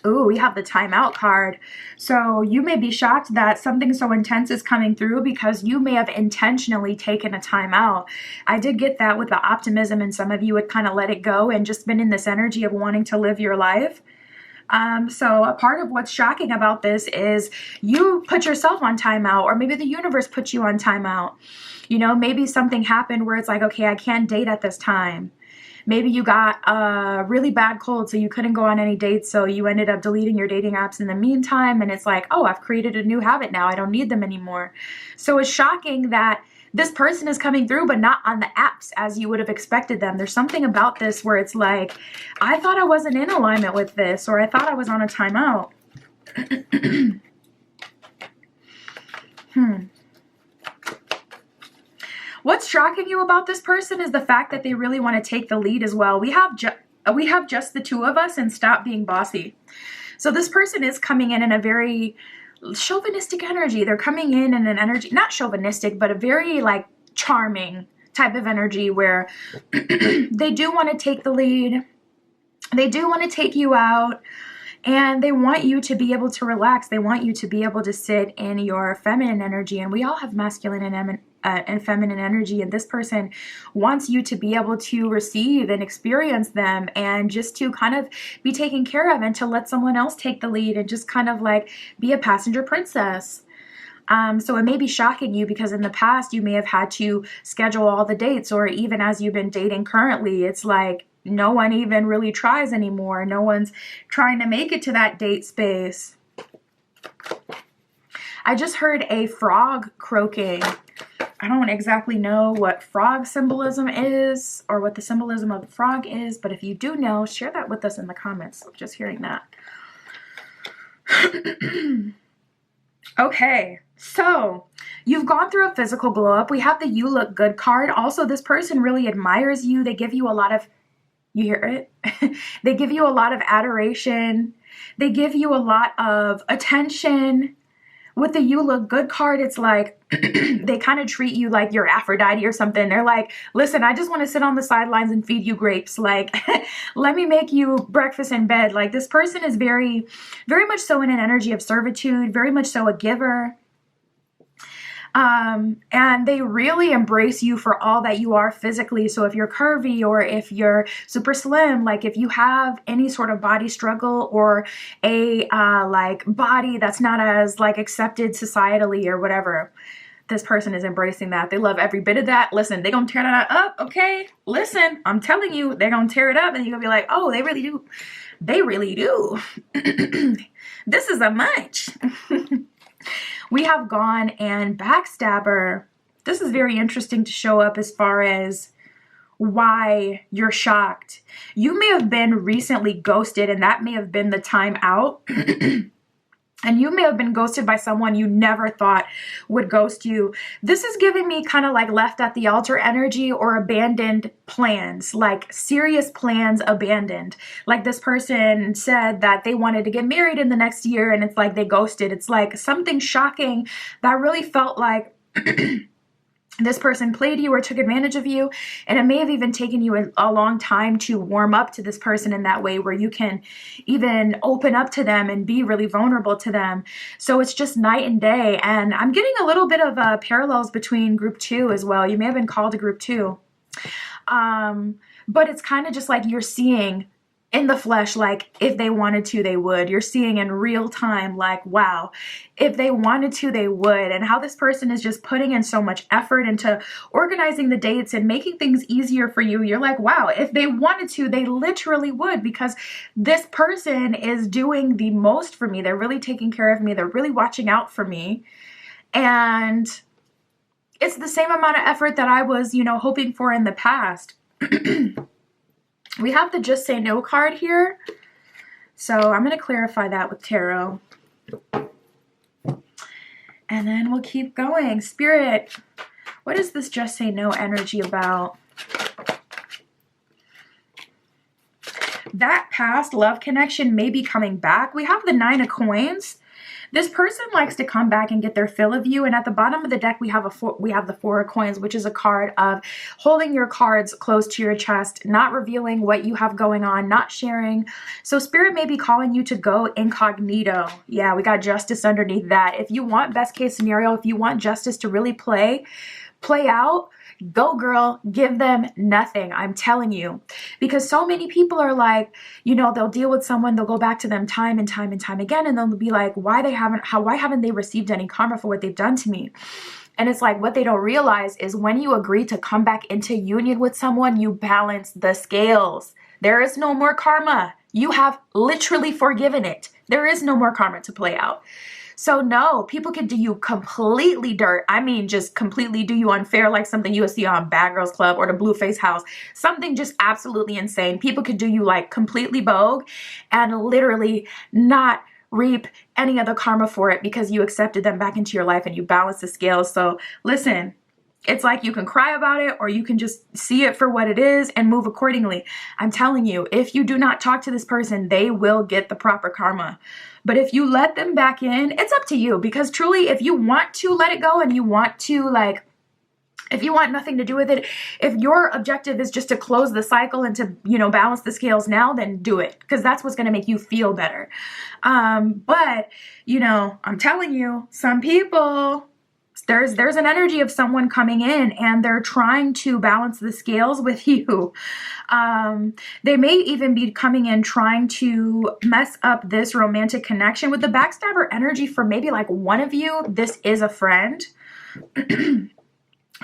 S1: Ooh, we have the timeout card. So you may be shocked that something so intense is coming through because you may have intentionally taken a timeout. I did get that with the optimism, and some of you would kind of let it go and just been in this energy of wanting to live your life. So a part of what's shocking about this is you put yourself on timeout, or maybe the universe put you on timeout. Maybe something happened where it's like, okay, I can't date at this time. Maybe you got a really bad cold, so you couldn't go on any dates. So you ended up deleting your dating apps in the meantime. And it's like, oh, I've created a new habit now. I don't need them anymore. So it's shocking that this person is coming through, but not on the apps as you would have expected them. There's something about this where it's like, I thought I wasn't in alignment with this, or I thought I was on a timeout. What's shocking you about this person is the fact that they really want to take the lead as well. We have just the two of us and stop being bossy. So this person is coming in a very chauvinistic energy. They're coming in an energy, not chauvinistic, but a very like charming type of energy where they do want to take the lead. They do want to take you out. And they want you to be able to relax. They want you to be able to sit in your feminine energy. And we all have masculine and feminine energy. And this person wants you to be able to receive and experience them and just to kind of be taken care of and to let someone else take the lead and just kind of like be a passenger princess. So it may be shocking you because in the past you may have had to schedule all the dates, or even as you've been dating currently, it's like, no one even really tries anymore. No one's trying to make it to that date space. I just heard a frog croaking. I don't exactly know what frog symbolism is or what the symbolism of the frog is, but if you do know, share that with us in the comments. Just hearing that. Okay, so you've gone through a physical glow up. We have the You Look Good card. Also, this person really admires you. They give you a lot of, you hear it? They give you a lot of adoration. They give you a lot of attention. With the You Look Good card, it's like they kind of treat you like you're Aphrodite or something. They're like, listen, I just want to sit on the sidelines and feed you grapes. Like, let me make you breakfast in bed. Like, this person is very, very much so in an energy of servitude, very much so a giver. And they really embrace you for all that you are physically. So if you're curvy or if you're super slim, like if you have any sort of body struggle or a like body that's not as like accepted societally or whatever, this person is embracing that. They love every bit of that. Listen, they're going to tear that up. Okay. Listen, I'm telling you, they're going to tear it up and you're going to be like, oh, they really do. They really do. This is a much. We have gone and backstabber. This is very interesting to show up as far as why you're shocked. You may have been recently ghosted and that may have been the time out. And you may have been ghosted by someone you never thought would ghost you. This is giving me kind of like left at the altar energy or abandoned plans, like serious plans abandoned. Like this person said that they wanted to get married in the next year and it's like they ghosted. It's like something shocking that really felt like this person played you or took advantage of you, and it may have even taken you a long time to warm up to this person in that way where you can even open up to them and be really vulnerable to them. So it's just night and day, and I'm getting a little bit of parallels between group 2 as well. You may have been called to group 2, but it's kind of just like you're seeing in the flesh, like if they wanted to, they would. You're seeing in real time, like, wow, if they wanted to, they would. And how this person is just putting in so much effort into organizing the dates and making things easier for you. You're like, wow, if they wanted to, they literally would, because this person is doing the most for me. They're really taking care of me. They're really watching out for me. And it's the same amount of effort that I was, hoping for in the past. We have the Just Say No card here. So I'm going to clarify that with tarot. And then we'll keep going. Spirit, what is this Just Say No energy about? That past love connection may be coming back. We have the 9 of Coins. This person likes to come back and get their fill of you. And at the bottom of the deck, we have the 4 of Coins, which is a card of holding your cards close to your chest, not revealing what you have going on, not sharing. So Spirit may be calling you to go incognito. Yeah, we got Justice underneath that. If you want best case scenario, if you want justice to really play out, go girl, give them nothing. I'm telling you, because so many people are like, they'll deal with someone, they'll go back to them time and time and time again. And they'll be like, why haven't they received any karma for what they've done to me? And it's like, what they don't realize is when you agree to come back into union with someone, you balance the scales. There is no more karma. You have literally forgiven it. There is no more karma to play out. So no, people can do you completely dirt. I mean, just completely do you unfair, like something you would see on Bad Girls Club or the Blueface House. Something just absolutely insane. People could do you like completely bogue and literally not reap any of the karma for it because you accepted them back into your life and you balance the scales. So listen, it's like you can cry about it or you can just see it for what it is and move accordingly. I'm telling you, if you do not talk to this person, they will get the proper karma. But if you let them back in, it's up to you, because truly, if you want to let it go and you want to if you want nothing to do with it, if your objective is just to close the cycle and to, balance the scales now, then do it, because that's what's going to make you feel better. But, I'm telling you, some people, there's an energy of someone coming in and they're trying to balance the scales with you. They may even be coming in trying to mess up this romantic connection. With the backstabber energy, for maybe like one of you, this is a friend.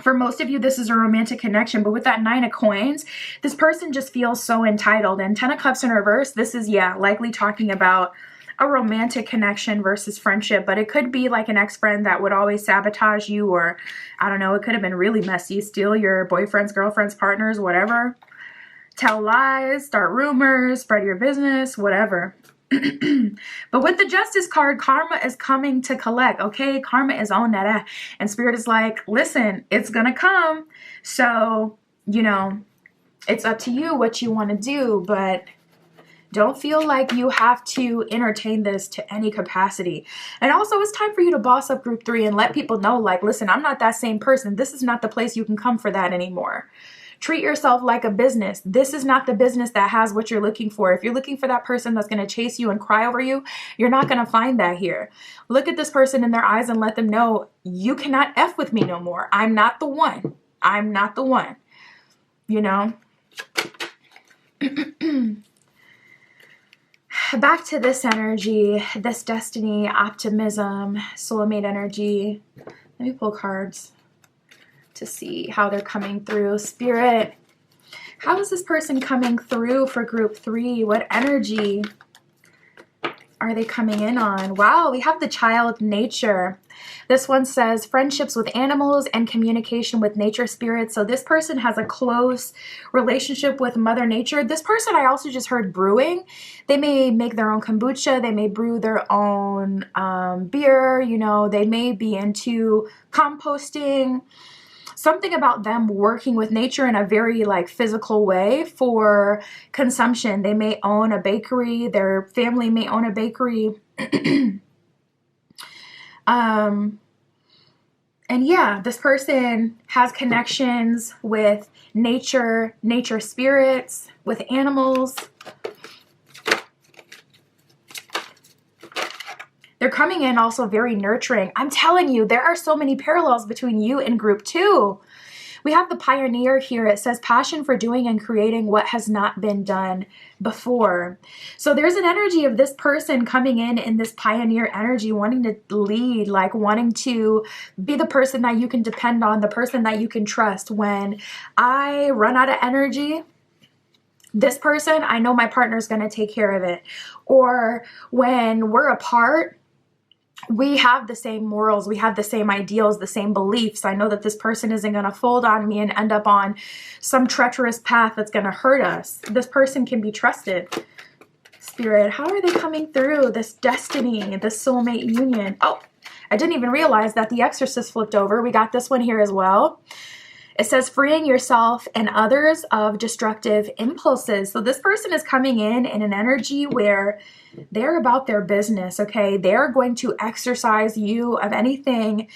S1: For most of you, this is a romantic connection. But with that 9 of coins, this person just feels so entitled. And 10 of cups in reverse, this is, likely talking about a romantic connection versus friendship. But it could be like an ex-friend that would always sabotage you, or I don't know, it could have been really messy. Steal your boyfriend's, girlfriend's, partners, whatever. Tell lies, start rumors, spread your business, whatever. But with the Justice card, karma is coming to collect, okay? Karma is on that. And Spirit is like, listen, it's going to come. So, it's up to you what you want to do, but don't feel like you have to entertain this to any capacity. And also, it's time for you to boss up group 3 and let people know, like, listen, I'm not that same person. This is not the place you can come for that anymore. Treat yourself like a business. This is not the business that has what you're looking for. If you're looking for that person that's going to chase you and cry over you, you're not going to find that here. Look at this person in their eyes and let them know, you cannot F with me no more. I'm not the one. I'm not the one. Back to this energy, this destiny, optimism, soulmate energy. Let me pull cards to see how they're coming through. Spirit, how is this person coming through for group 3? What energy are they coming in on? Wow, we have the child nature. This one says friendships with animals and communication with nature spirits. So this person has a close relationship with Mother Nature. This person, I also just heard brewing. They may make their own kombucha. They may brew their own beer. They may be into composting. Something about them working with nature in a very physical way for consumption. They may own a bakery. Their family may own a bakery. And this person has connections with nature spirits, with animals. They're coming in also very nurturing. I'm telling you, there are so many parallels between you and group 2. We have the pioneer here. It says passion for doing and creating what has not been done before. So there's an energy of this person coming in this pioneer energy, wanting to lead, wanting to be the person that you can depend on, the person that you can trust. When I run out of energy, this person, I know my partner's going to take care of it. Or when we're apart, we have the same morals, we have the same ideals, the same beliefs. I know that this person isn't going to fold on me and end up on some treacherous path that's going to hurt us. This person can be trusted. Spirit, how are they coming through this destiny, this soulmate union? Oh, I didn't even realize that the Exorcist flipped over. We got this one here as well. It says freeing yourself and others of destructive impulses. So this person is coming in an energy where they're about their business, okay? They're going to exercise you of anything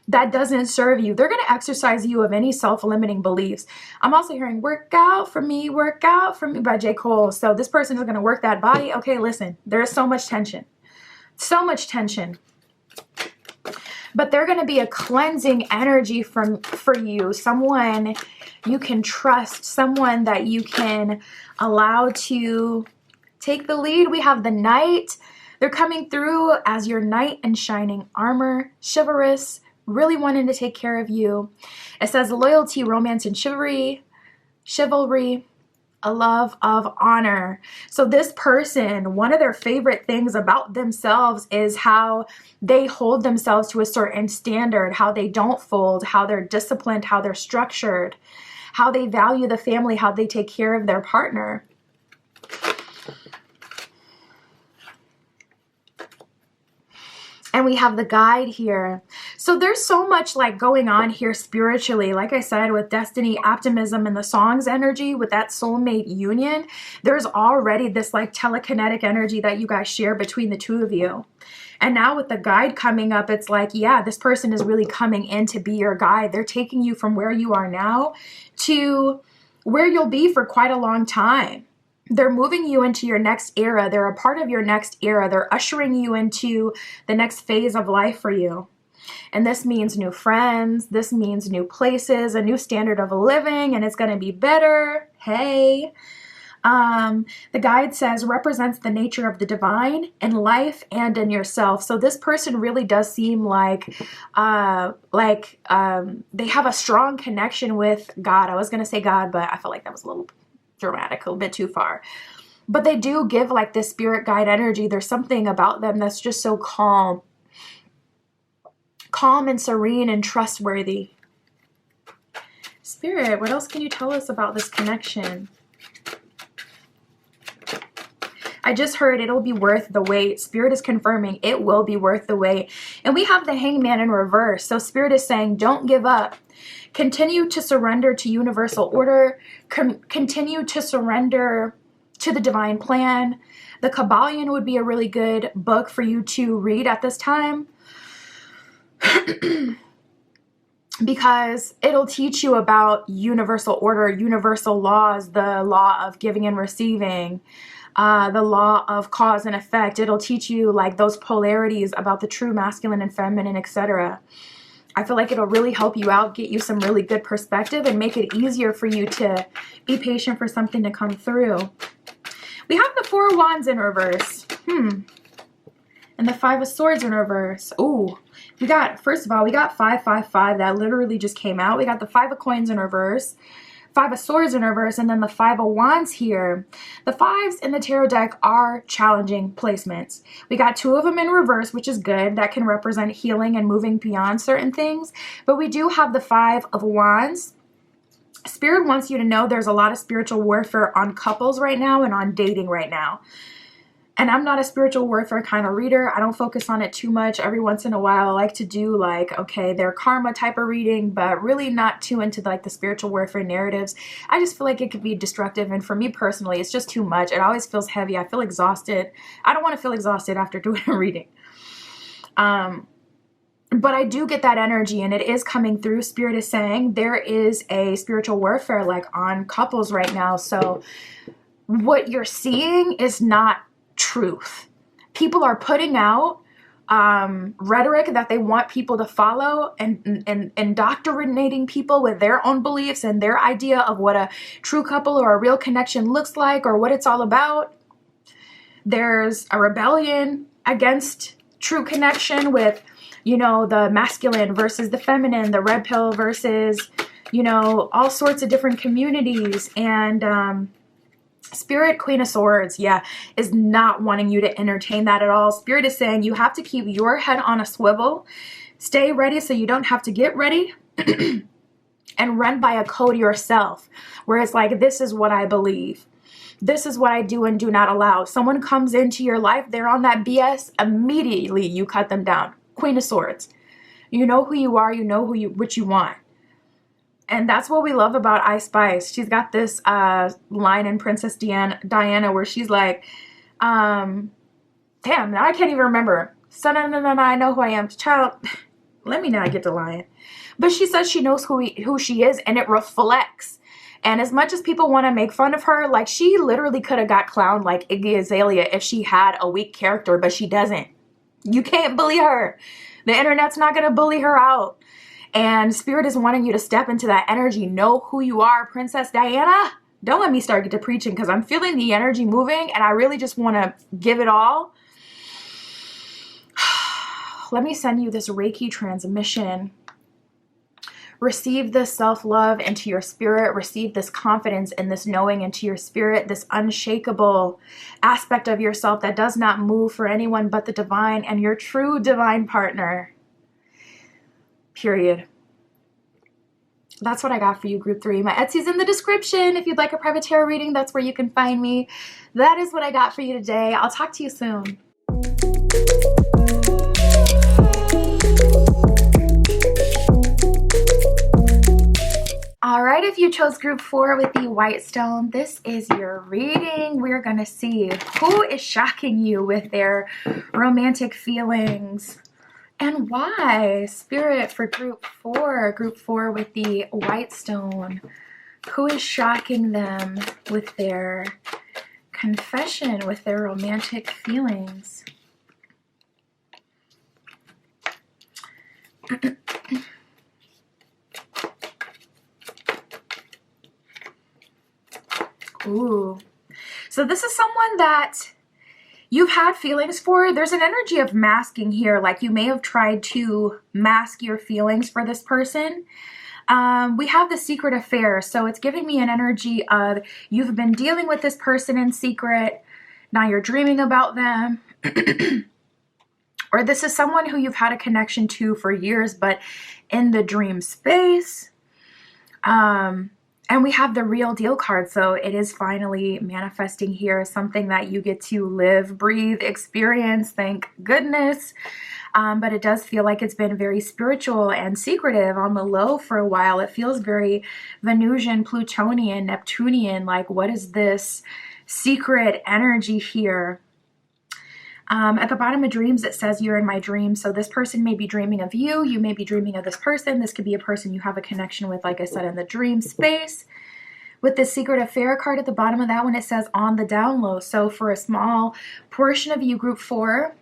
S1: that doesn't serve you. They're going to exercise you of any self-limiting beliefs. I'm also hearing work out for me by J. Cole. So this person is going to work that body. Okay, listen, there's so much tension. So much tension. But they're going to be a cleansing energy for you, someone you can trust, someone that you can allow to take the lead. We have the Knight. They're coming through as your knight in shining armor, chivalrous, really wanting to take care of you. It says loyalty, romance, and chivalry. a love of honor. So this person, one of their favorite things about themselves is how they hold themselves to a certain standard, how they don't fold, how they're disciplined, how they're structured, how they value the family, how they take care of their partner. And we have the guide here. So there's so much like going on here spiritually. Like I said, with destiny, optimism, and the songs energy, with that soulmate union, there's already this like telekinetic energy that you guys share between the two of you. And now with the guide coming up, it's like, yeah, this person is really coming in to be your guide. They're taking you from where you are now to where you'll be for quite a long time. They're moving you into your next era. They're a part of your next era. They're ushering you into the next phase of life for you. And this means new friends. This means new places, a new standard of living, and it's going to be better. Hey. The guide says represents the nature of the divine in life and in yourself. So this person really does seem like they have a strong connection with God. I was going to say God, but I felt like that was a little dramatic, a little bit too far. But they do give like this spirit guide energy. There's something about them that's just so calm and serene and trustworthy. Spirit, what else can you tell us about this connection? I just heard it'll be worth the wait. Spirit is confirming it will be worth the wait. And we have the Hangman in reverse. So Spirit is saying, don't give up. Continue to surrender to universal order. Continue to surrender to the divine plan. The Kabbalion would be a really good book for you to read at this time. Because it'll teach you about universal order, universal laws, the law of giving and receiving, the law of cause and effect. It'll teach you like those polarities about the true masculine and feminine, etc. I feel like it'll really help you out, get you some really good perspective, and make it easier for you to be patient for something to come through. We have the Four of Wands in reverse. And the Five of Swords in reverse. Ooh. We got, first of all, we got 555. That literally just came out. We got the Five of Coins in reverse. Five of Swords in reverse, and then the Five of Wands here. The fives in the tarot deck are challenging placements. We got two of them in reverse, which is good. That can represent healing and moving beyond certain things. But we do have the Five of Wands. Spirit wants you to know there's a lot of spiritual warfare on couples right now and on dating right now. And I'm not a spiritual warfare kind of reader. I don't focus on it too much. Every once in a while, I like to do like, okay, their karma type of reading, but really not too into like the spiritual warfare narratives. I just feel like it could be destructive. And for me personally, it's just too much. It always feels heavy. I feel exhausted. I don't want to feel exhausted after doing a reading. But I do get that energy, and it is coming through. Spirit is saying there is a spiritual warfare like on couples right now. So what you're seeing is not truth. People are putting out rhetoric that they want people to follow, and indoctrinating people with their own beliefs and their idea of what a true couple or a real connection looks like or what it's all about. There's a rebellion against true connection with, you know, the masculine versus the feminine, the red pill versus, you know, all sorts of different communities. And Spirit, Queen of Swords, yeah, is not wanting you to entertain that at all. Spirit is saying you have to keep your head on a swivel, stay ready so you don't have to get ready, and run by a code yourself, where it's like, this is what I believe. This is what I do and do not allow. Someone comes into your life, they're on that BS, immediately you cut them down. Queen of Swords. You know who you are, you know what you want. And that's what we love about I Spice. She's got this line in Princess Diana where she's like, damn, now I can't even remember. So, no, I know who I am. Child, let me not get to lying. But she says she knows who she is, and it reflects. And as much as people want to make fun of her, like, she literally could have got clowned like Iggy Azalea if she had a weak character, but she doesn't. You can't bully her. The internet's not going to bully her out. And Spirit is wanting you to step into that energy. Know who you are, Princess Diana. Don't let me start to preaching, because I'm feeling the energy moving and I really just want to give it all. Let me send you this Reiki transmission. Receive this self-love into your spirit. Receive this confidence and this knowing into your spirit, this unshakable aspect of yourself that does not move for anyone but the divine and your true divine partner. Period. That's what I got for you, group 3. My Etsy's in the description. If you'd like a private tarot reading, that's where you can find me. That is what I got for you today. I'll talk to you soon. All right, if you chose group 4 with the white stone, this is your reading. We're going to see who is shocking you with their romantic feelings and why. Spirit for group 4 with the white stone. Who is shocking them with their confession, with their romantic feelings? Ooh. So this is someone that you've had feelings for. There's an energy of masking here. Like you may have tried to mask your feelings for this person. We have the secret affair. So it's giving me an energy of you've been dealing with this person in secret. Now you're dreaming about them. Or this is someone who you've had a connection to for years, but in the dream space. And we have the real deal card. So it is finally manifesting here, something that you get to live, breathe, experience, thank goodness. But it does feel like it's been very spiritual and secretive on the low for a while. It feels very Venusian, Plutonian, Neptunian. Like, what is this secret energy here? At the bottom of dreams, it says you're in my dreams. So this person may be dreaming of you. You may be dreaming of this person. This could be a person you have a connection with, like I said, in the dream space. With the secret affair card at the bottom of that one, it says on the down low. So for a small portion of you, group 4,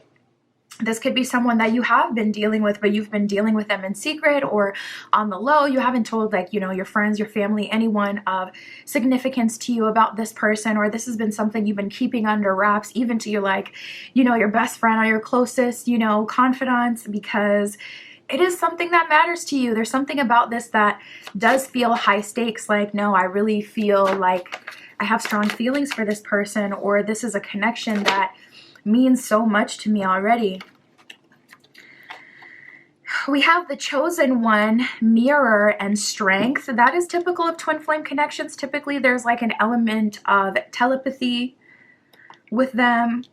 S1: this could be someone that you have been dealing with, but you've been dealing with them in secret or on the low. You haven't told, like, you know, your friends, your family, anyone of significance to you about this person, or this has been something you've been keeping under wraps, even to your, like, you know, your best friend or your closest, you know, confidants, because it is something that matters to you. There's something about this that does feel high stakes. Like, no, I really feel like I have strong feelings for this person, or this is a connection that means so much to me already. We have the chosen one, mirror, and strength. That is typical of twin flame connections. Typically, there's like an element of telepathy with them.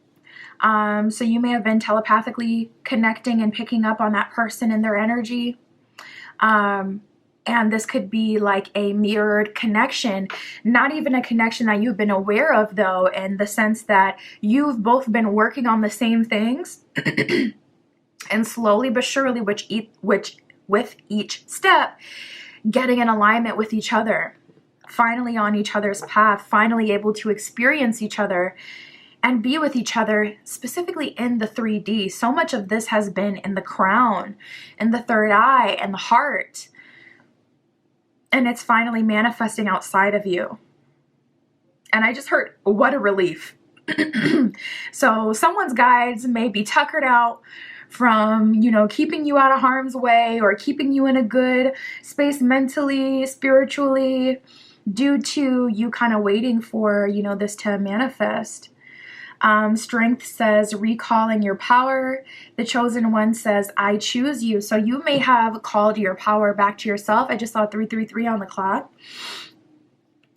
S1: So you may have been telepathically connecting and picking up on that person and their energy. And this could be like a mirrored connection, not even a connection that you've been aware of, though, in the sense that you've both been working on the same things and slowly but surely, with each step, getting in alignment with each other, finally on each other's path, finally able to experience each other and be with each other, specifically in the 3D. So much of this has been in the crown, in the third eye, and the heart. And it's finally manifesting outside of you. And I just heard, what a relief. So someone's guides may be tuckered out from, you know, keeping you out of harm's way or keeping you in a good space mentally, spiritually, due to you kind of waiting for, you know, this to manifest. Strength says recalling your power. The chosen one says, I choose you. So you may have called your power back to yourself. I just saw 333 on the clock.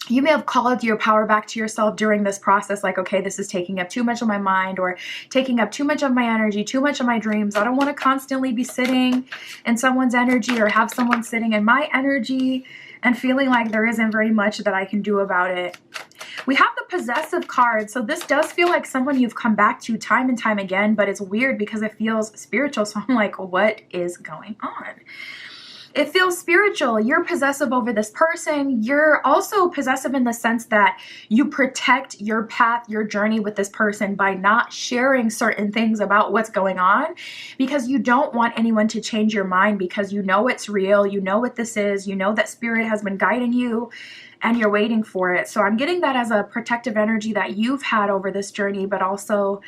S1: You may have called your power back to yourself during this process. Like, okay, this is taking up too much of my mind, or taking up too much of my energy, too much of my dreams. I don't want to constantly be sitting in someone's energy or have someone sitting in my energy and feeling like there isn't very much that I can do about it. We have the possessive card. So this does feel like someone you've come back to time and time again, but it's weird because it feels spiritual. So I'm like, what is going on? It feels spiritual. You're possessive over this person. You're also possessive in the sense that you protect your path, your journey with this person by not sharing certain things about what's going on, because you don't want anyone to change your mind, because you know it's real. You know what this is. You know that spirit has been guiding you and you're waiting for it. So I'm getting that as a protective energy that you've had over this journey, but also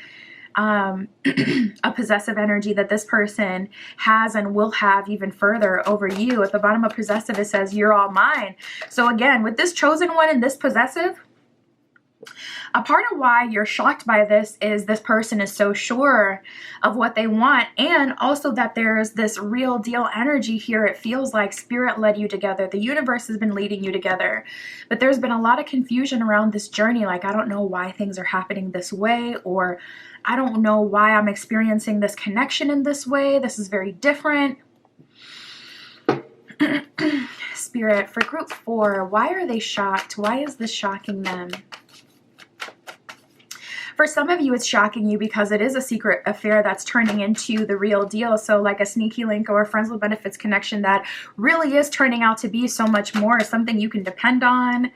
S1: a possessive energy that this person has and will have even further over you. At the bottom of possessive, it says, you're all mine. So again, with this chosen one and this possessive, a part of why you're shocked by this is this person is so sure of what they want, and also that there's this real deal energy here. It feels like spirit led you together. The universe has been leading you together, but there's been a lot of confusion around this journey. Like, I don't know why things are happening this way, or I don't know why I'm experiencing this connection in this way. This is very different. Spirit, for group 4, why are they shocked? Why is this shocking them? For some of you, it's shocking you because it is a secret affair that's turning into the real deal. So like a sneaky link or a friends with benefits connection that really is turning out to be so much more, something you can depend on.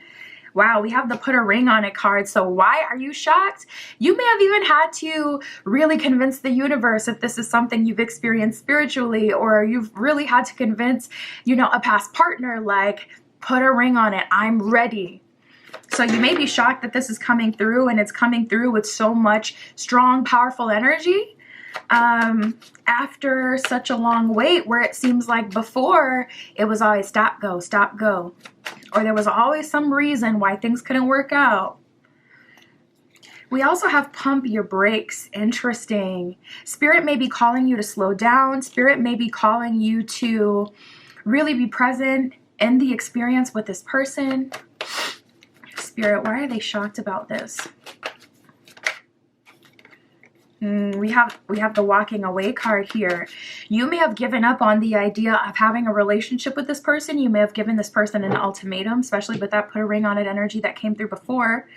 S1: Wow, we have the put a ring on it card. So why are you shocked? You may have even had to really convince the universe if this is something you've experienced spiritually, or you've really had to convince, you know, a past partner, like, put a ring on it. I'm ready. So you may be shocked that this is coming through, and it's coming through with so much strong, powerful energy. After such a long wait, where it seems like before it was always stop, go, or there was always some reason why things couldn't work out. We also have pump your brakes. Interesting. Spirit may be calling you to slow down. Spirit may be calling you to really be present in the experience with this person. Spirit, why are they shocked about this? We have the walking away card here. You may have given up on the idea of having a relationship with this person. You may have given this person an ultimatum, especially with that put a ring on it energy that came through before.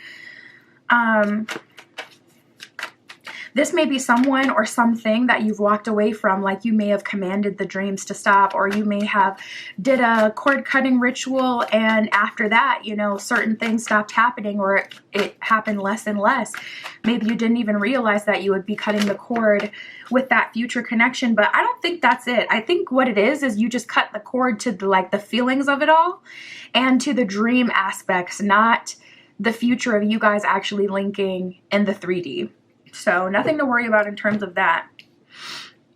S1: This may be someone or something that you've walked away from, like you may have commanded the dreams to stop, or you may have did a cord cutting ritual, and after that, you know, certain things stopped happening, or it happened less and less. Maybe you didn't even realize that you would be cutting the cord with that future connection, but I don't think that's it. I think what it is you just cut the cord to the feelings of it all and to the dream aspects, not the future of you guys actually linking in the 3D. So nothing to worry about in terms of that.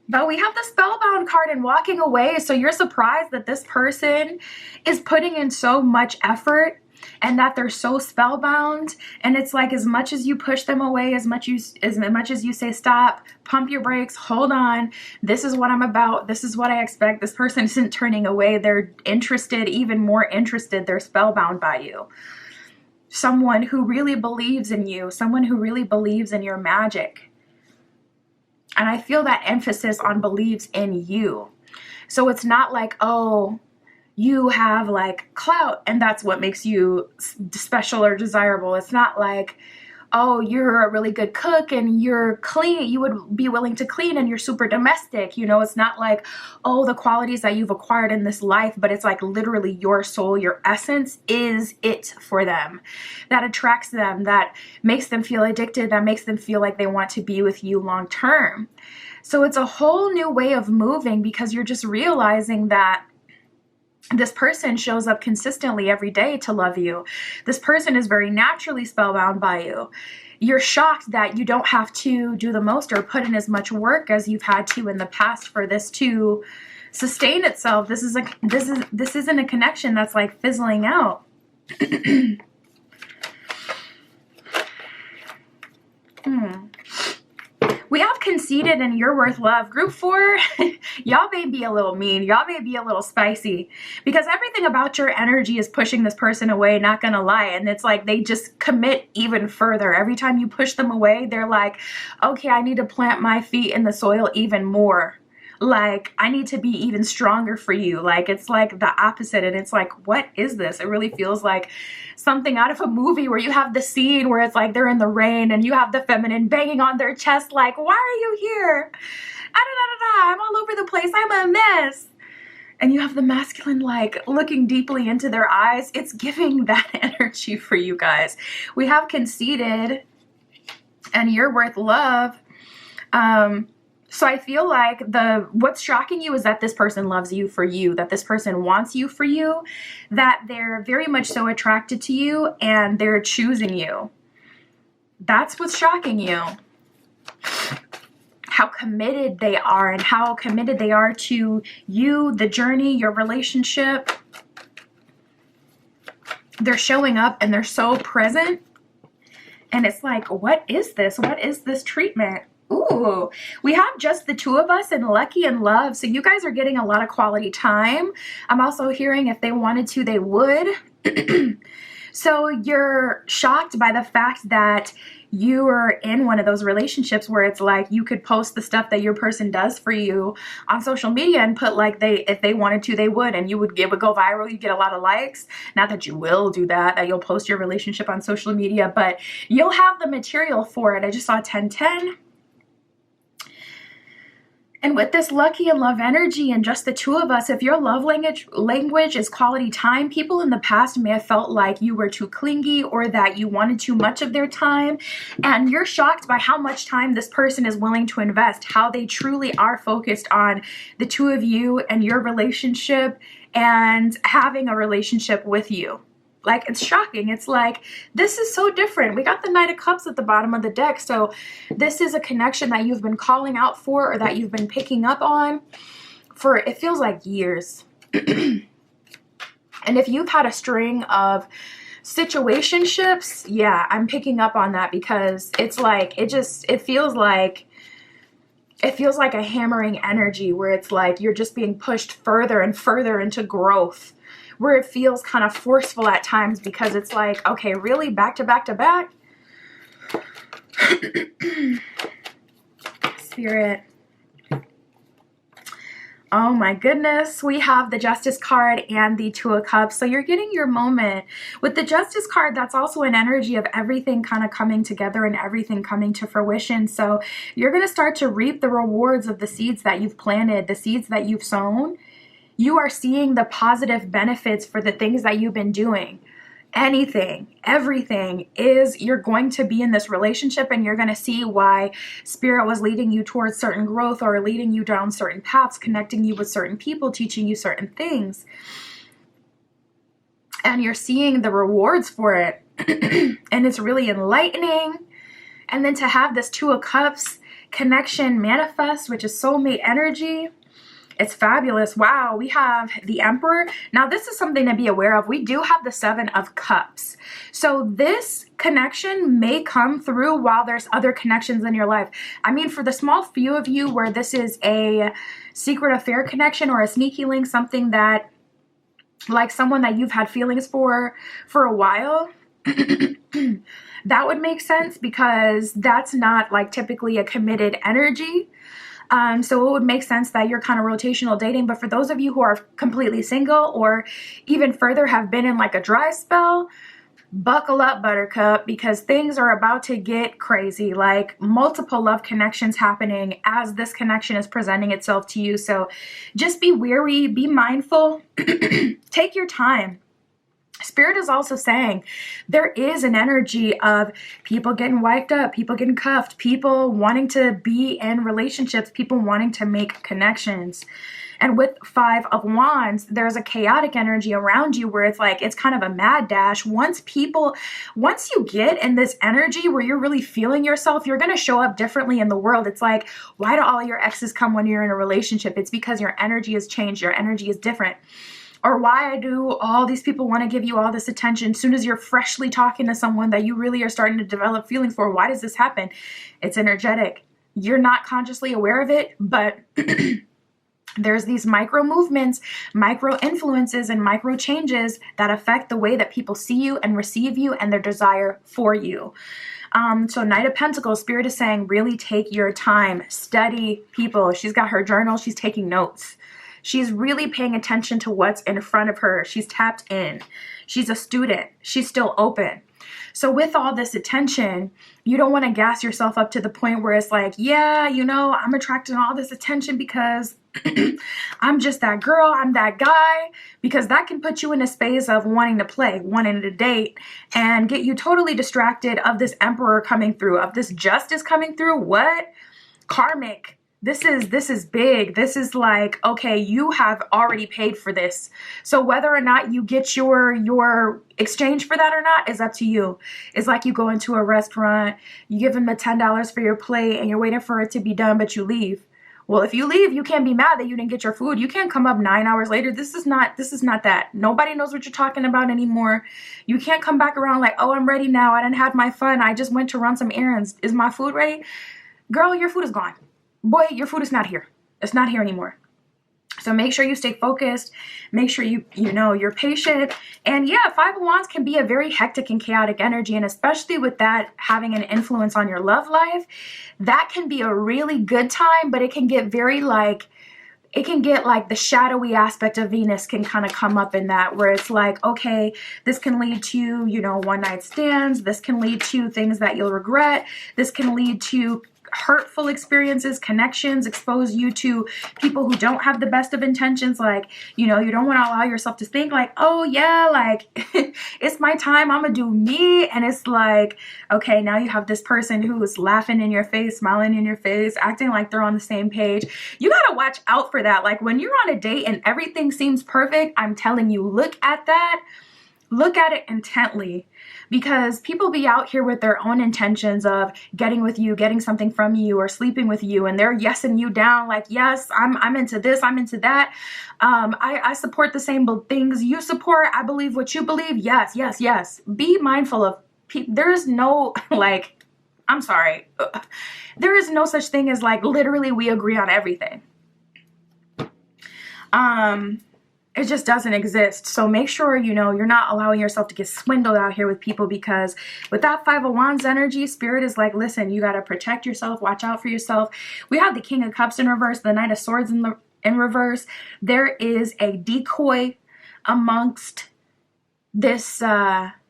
S1: But we have the spellbound card and walking away. So you're surprised that this person is putting in so much effort and that they're so spellbound. And it's like, as much as you push them away, as much as you say, stop, pump your brakes, hold on. This is what I'm about. This is what I expect. This person isn't turning away. They're interested, even more interested. They're spellbound by you. Someone who really believes in you, someone who really believes in your magic. And I feel that emphasis on believes in you. So it's not like, oh, you have like clout and that's what makes you special or desirable. It's not like, oh, you're a really good cook and you're clean, you would be willing to clean and you're super domestic. You know, it's not like, oh, the qualities that you've acquired in this life, but it's like literally your soul, your essence is it for them. That attracts them, that makes them feel addicted, that makes them feel like they want to be with you long term. So it's a whole new way of moving because you're just realizing that this person shows up consistently every day to love you. This person is very naturally spellbound by you. You're shocked that you don't have to do the most or put in as much work as you've had to in the past for this to sustain itself. This isn't a connection that's like fizzling out. We have conceited and you're worth love. Group 4, y'all may be a little mean. Y'all may be a little spicy because everything about your energy is pushing this person away, not gonna lie. And it's like they just commit even further. Every time you push them away, they're like, okay, I need to plant my feet in the soil even more. Like, I need to be even stronger for you. Like, it's like the opposite. And it's like, what is this? It really feels like something out of a movie where you have the scene where it's like they're in the rain and you have the feminine banging on their chest like, why are you here? I'm all over the place. I'm a mess. And you have the masculine like looking deeply into their eyes. It's giving that energy for you guys. We have conceited and you're worth love. So I feel like what's shocking you is that this person loves you for you, that this person wants you for you, that they're very much so attracted to you and they're choosing you. That's what's shocking you. how committed they are and how committed they are to you, the journey, your relationship. They're showing up and they're so present. And it's like, what is this? What is this treatment? Ooh, we have just the two of us and Lucky in Love. So you guys are getting a lot of quality time. I'm also hearing if they wanted to, they would. So you're shocked by the fact that you are in one of those relationships where it's like you could post the stuff that your person does for you on social media and put like if they wanted to, they would, and it would go viral. You get a lot of likes. Not that you will do that you'll post your relationship on social media, but you'll have the material for it. I just saw 1010. And with this Lucky in Love energy and just the two of us, if your love language is quality time, people in the past may have felt like you were too clingy or that you wanted too much of their time. And you're shocked by how much time this person is willing to invest, how they truly are focused on the two of you and your relationship and having a relationship with you. Like, it's shocking. It's like, this is so different. We got the Knight of Cups at the bottom of the deck. So this is a connection that you've been calling out for or that you've been picking up on for, it feels like, years. And if you've had a string of situationships, yeah, I'm picking up on that because it's like, it feels like a hammering energy where it's like you're just being pushed further and further into growth, where it feels kind of forceful at times because it's like, okay, really, back to back to back? Spirit. Oh my goodness, we have the Justice card and the Two of Cups. So you're getting your moment. With the Justice card, that's also an energy of everything kind of coming together and everything coming to fruition. So you're going to start to reap the rewards of the seeds that you've planted, the seeds that you've sown. You are seeing the positive benefits for the things that you've been doing. Anything, everything is, you're going to be in this relationship and you're going to see why Spirit was leading you towards certain growth or leading you down certain paths, connecting you with certain people, teaching you certain things. And you're seeing the rewards for it. And it's really enlightening. And then to have this Two of Cups connection manifest, which is soulmate energy, it's fabulous. Wow, we have the Emperor. Now, this is something to be aware of. We do have the Seven of Cups. So this connection may come through while there's other connections in your life. I mean, for the small few of you where this is a secret affair connection or a sneaky link, something that, like someone that you've had feelings for a while, that would make sense because that's not like typically a committed energy. So it would make sense that you're kind of rotational dating. But for those of you who are completely single or even further have been in like a dry spell, buckle up, Buttercup, because things are about to get crazy. Like multiple love connections happening as this connection is presenting itself to you. So just be wary, be mindful, take your time. Spirit is also saying there is an energy of people getting wiped up, people getting cuffed, people wanting to be in relationships, people wanting to make connections. And with Five of Wands, there's a chaotic energy around you where it's like, it's kind of a mad dash. Once you get in this energy where you're really feeling yourself, you're going to show up differently in the world. It's like, why do all your exes come when you're in a relationship? It's because your energy has changed. Your energy is different. Or why do all these people want to give you all this attention as soon as you're freshly talking to someone that you really are starting to develop feelings for? Why does this happen? It's energetic. You're not consciously aware of it, but there's these micro movements, micro influences, and micro changes that affect the way that people see you and receive you and their desire for you. So Knight of Pentacles, Spirit is saying, really take your time, study people. She's got her journal. She's taking notes. She's really paying attention to what's in front of her. She's tapped in. She's a student. She's still open. So with all this attention, you don't want to gas yourself up to the point where it's like, yeah, you know, I'm attracting all this attention because I'm just that girl, I'm that guy, because that can put you in a space of wanting to play, wanting to date, and get you totally distracted of this Emperor coming through, of this Justice coming through. What? Karmic. This is big. This is like, okay, you have already paid for this. So whether or not you get your exchange for that or not is up to you. It's like you go into a restaurant, you give them the $10 for your plate and you're waiting for it to be done, but you leave. Well, if you leave, you can't be mad that you didn't get your food. You can't come up 9 hours later. This is not that. Nobody knows what you're talking about anymore. You can't come back around like, oh, I'm ready now. I done had my fun. I just went to run some errands. Is my food ready? Girl, your food is gone. Boy, your food is not here. It's not here anymore. So make sure you stay focused. Make sure you know you're patient. And yeah, Five of Wands can be a very hectic and chaotic energy. And especially with that having an influence on your love life, that can be a really good time, but it can get very like, it can get like the shadowy aspect of Venus can kind of come up in that, where it's like, okay, this can lead to, you know, one night stands. This can lead to things that you'll regret. This can lead to hurtful experiences, connections, expose you to people who don't have the best of intentions. Like, you know, you don't want to allow yourself to think like, oh yeah, like it's my time, I'm gonna do me. And it's like, okay, now you have this person who is laughing in your face, smiling in your face, acting like they're on the same page. You gotta watch out for that. Like when you're on a date and everything seems perfect, I'm telling you, look at that. Look at it intently, because people be out here with their own intentions of getting with you, getting something from you, or sleeping with you, and they're yesing you down like, yes, I'm into this, I'm into that. I support the same things you support. I believe what you believe. Yes, yes, yes. Be mindful of people. There is no like, I'm sorry. There is no such thing as like literally we agree on everything. It just doesn't exist. So make sure, you know, you're not allowing yourself to get swindled out here with people, because with that Five of Wands energy, Spirit is like, listen, you got to protect yourself, watch out for yourself. We have the King of Cups in reverse, the Knight of Swords in reverse. There is a decoy amongst this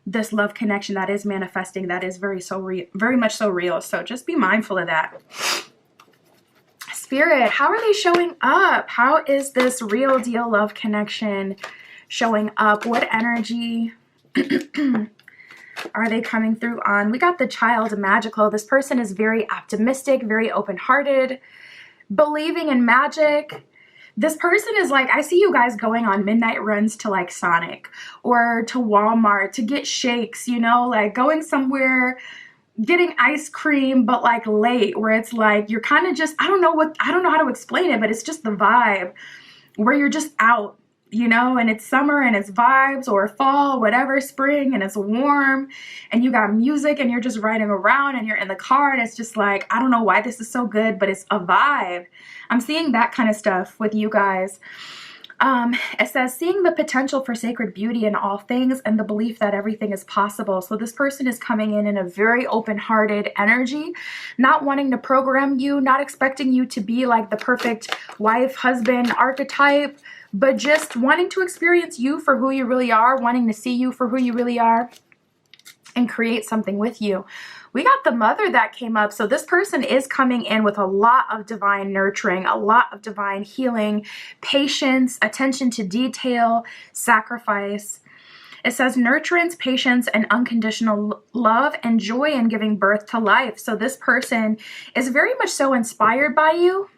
S1: this love connection that is manifesting, that is very much so real. So just be mindful of that. Spirit, how are they showing up? How is this real deal love connection showing up? What energy are they coming through on? We got the Child Magical. This person is very optimistic, very open-hearted, believing in magic. This person is like, I see you guys going on midnight runs to like Sonic or to Walmart to get shakes, you know, like going somewhere, getting ice cream, but like late, where it's like you're kind of just, I don't know how to explain it, but it's just the vibe where you're just out, you know, and it's summer and it's vibes, or fall, whatever, spring, and it's warm and you got music and you're just riding around and you're in the car and it's just like, I don't know why this is so good, but it's a vibe. I'm seeing that kind of stuff with you guys. It says, seeing the potential for sacred beauty in all things and the belief that everything is possible. So this person is coming in a very open-hearted energy, not wanting to program you, not expecting you to be like the perfect wife, husband archetype, but just wanting to experience you for who you really are, wanting to see you for who you really are and create something with you. We got the Mother that came up. So this person is coming in with a lot of divine nurturing, a lot of divine healing, patience, attention to detail, sacrifice. It says nurturance, patience, and unconditional love and joy in giving birth to life. So this person is very much so inspired by you.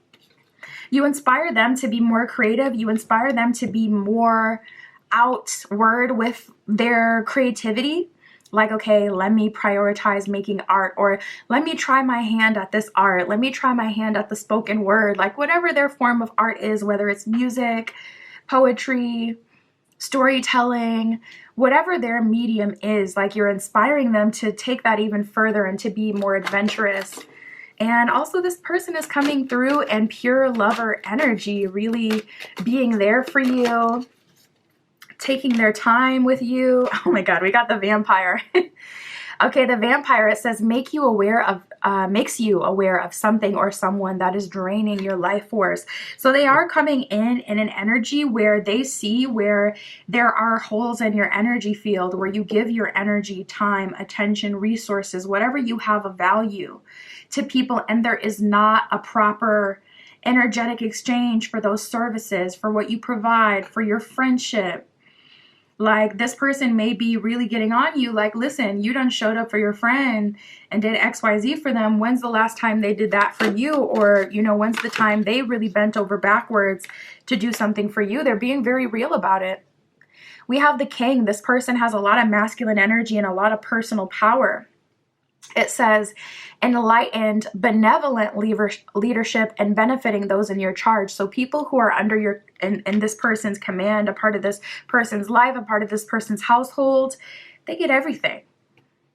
S1: You inspire them to be more creative. You inspire them to be more outward with their creativity. Like, okay, let me prioritize making art, or let me try my hand at this art. Let me try my hand at the spoken word, like whatever their form of art is, whether it's music, poetry, storytelling, whatever their medium is, like you're inspiring them to take that even further and to be more adventurous. And also this person is coming through in pure lover energy, really being there for you, taking their time with you. Oh my God, we got the Vampire. Okay, the Vampire, it says makes you aware of something or someone that is draining your life force. So they are coming in an energy where they see where there are holes in your energy field, where you give your energy, time, attention, resources, whatever you have of value to people, and there is not a proper energetic exchange for those services, for what you provide, for your friendship. Like, this person may be really getting on you. Like, listen, you done showed up for your friend and did XYZ for them. When's the last time they did that for you? Or, you know, when's the time they really bent over backwards to do something for you? They're being very real about it. We have the King. This person has a lot of masculine energy and a lot of personal power. It says, enlightened, benevolent leadership and benefiting those in your charge. So people who are under your, in this person's command, a part of this person's life, a part of this person's household, they get everything.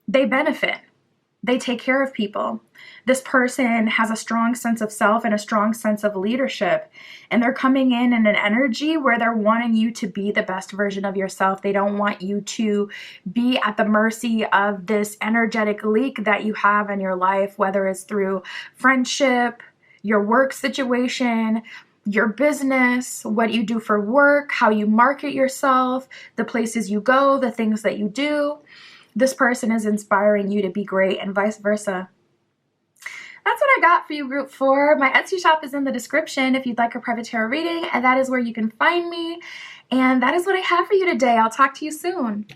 S1: They benefit. They take care of people. This person has a strong sense of self and a strong sense of leadership. And they're coming in an energy where they're wanting you to be the best version of yourself. They don't want you to be at the mercy of this energetic leak that you have in your life, whether it's through friendship, your work situation, your business, what you do for work, how you market yourself, the places you go, the things that you do. This person is inspiring you to be great, and vice versa. That's what I got for you, Group 4. My Etsy shop is in the description if you'd like a private tarot reading, and that is where you can find me. And that is what I have for you today. I'll talk to you soon.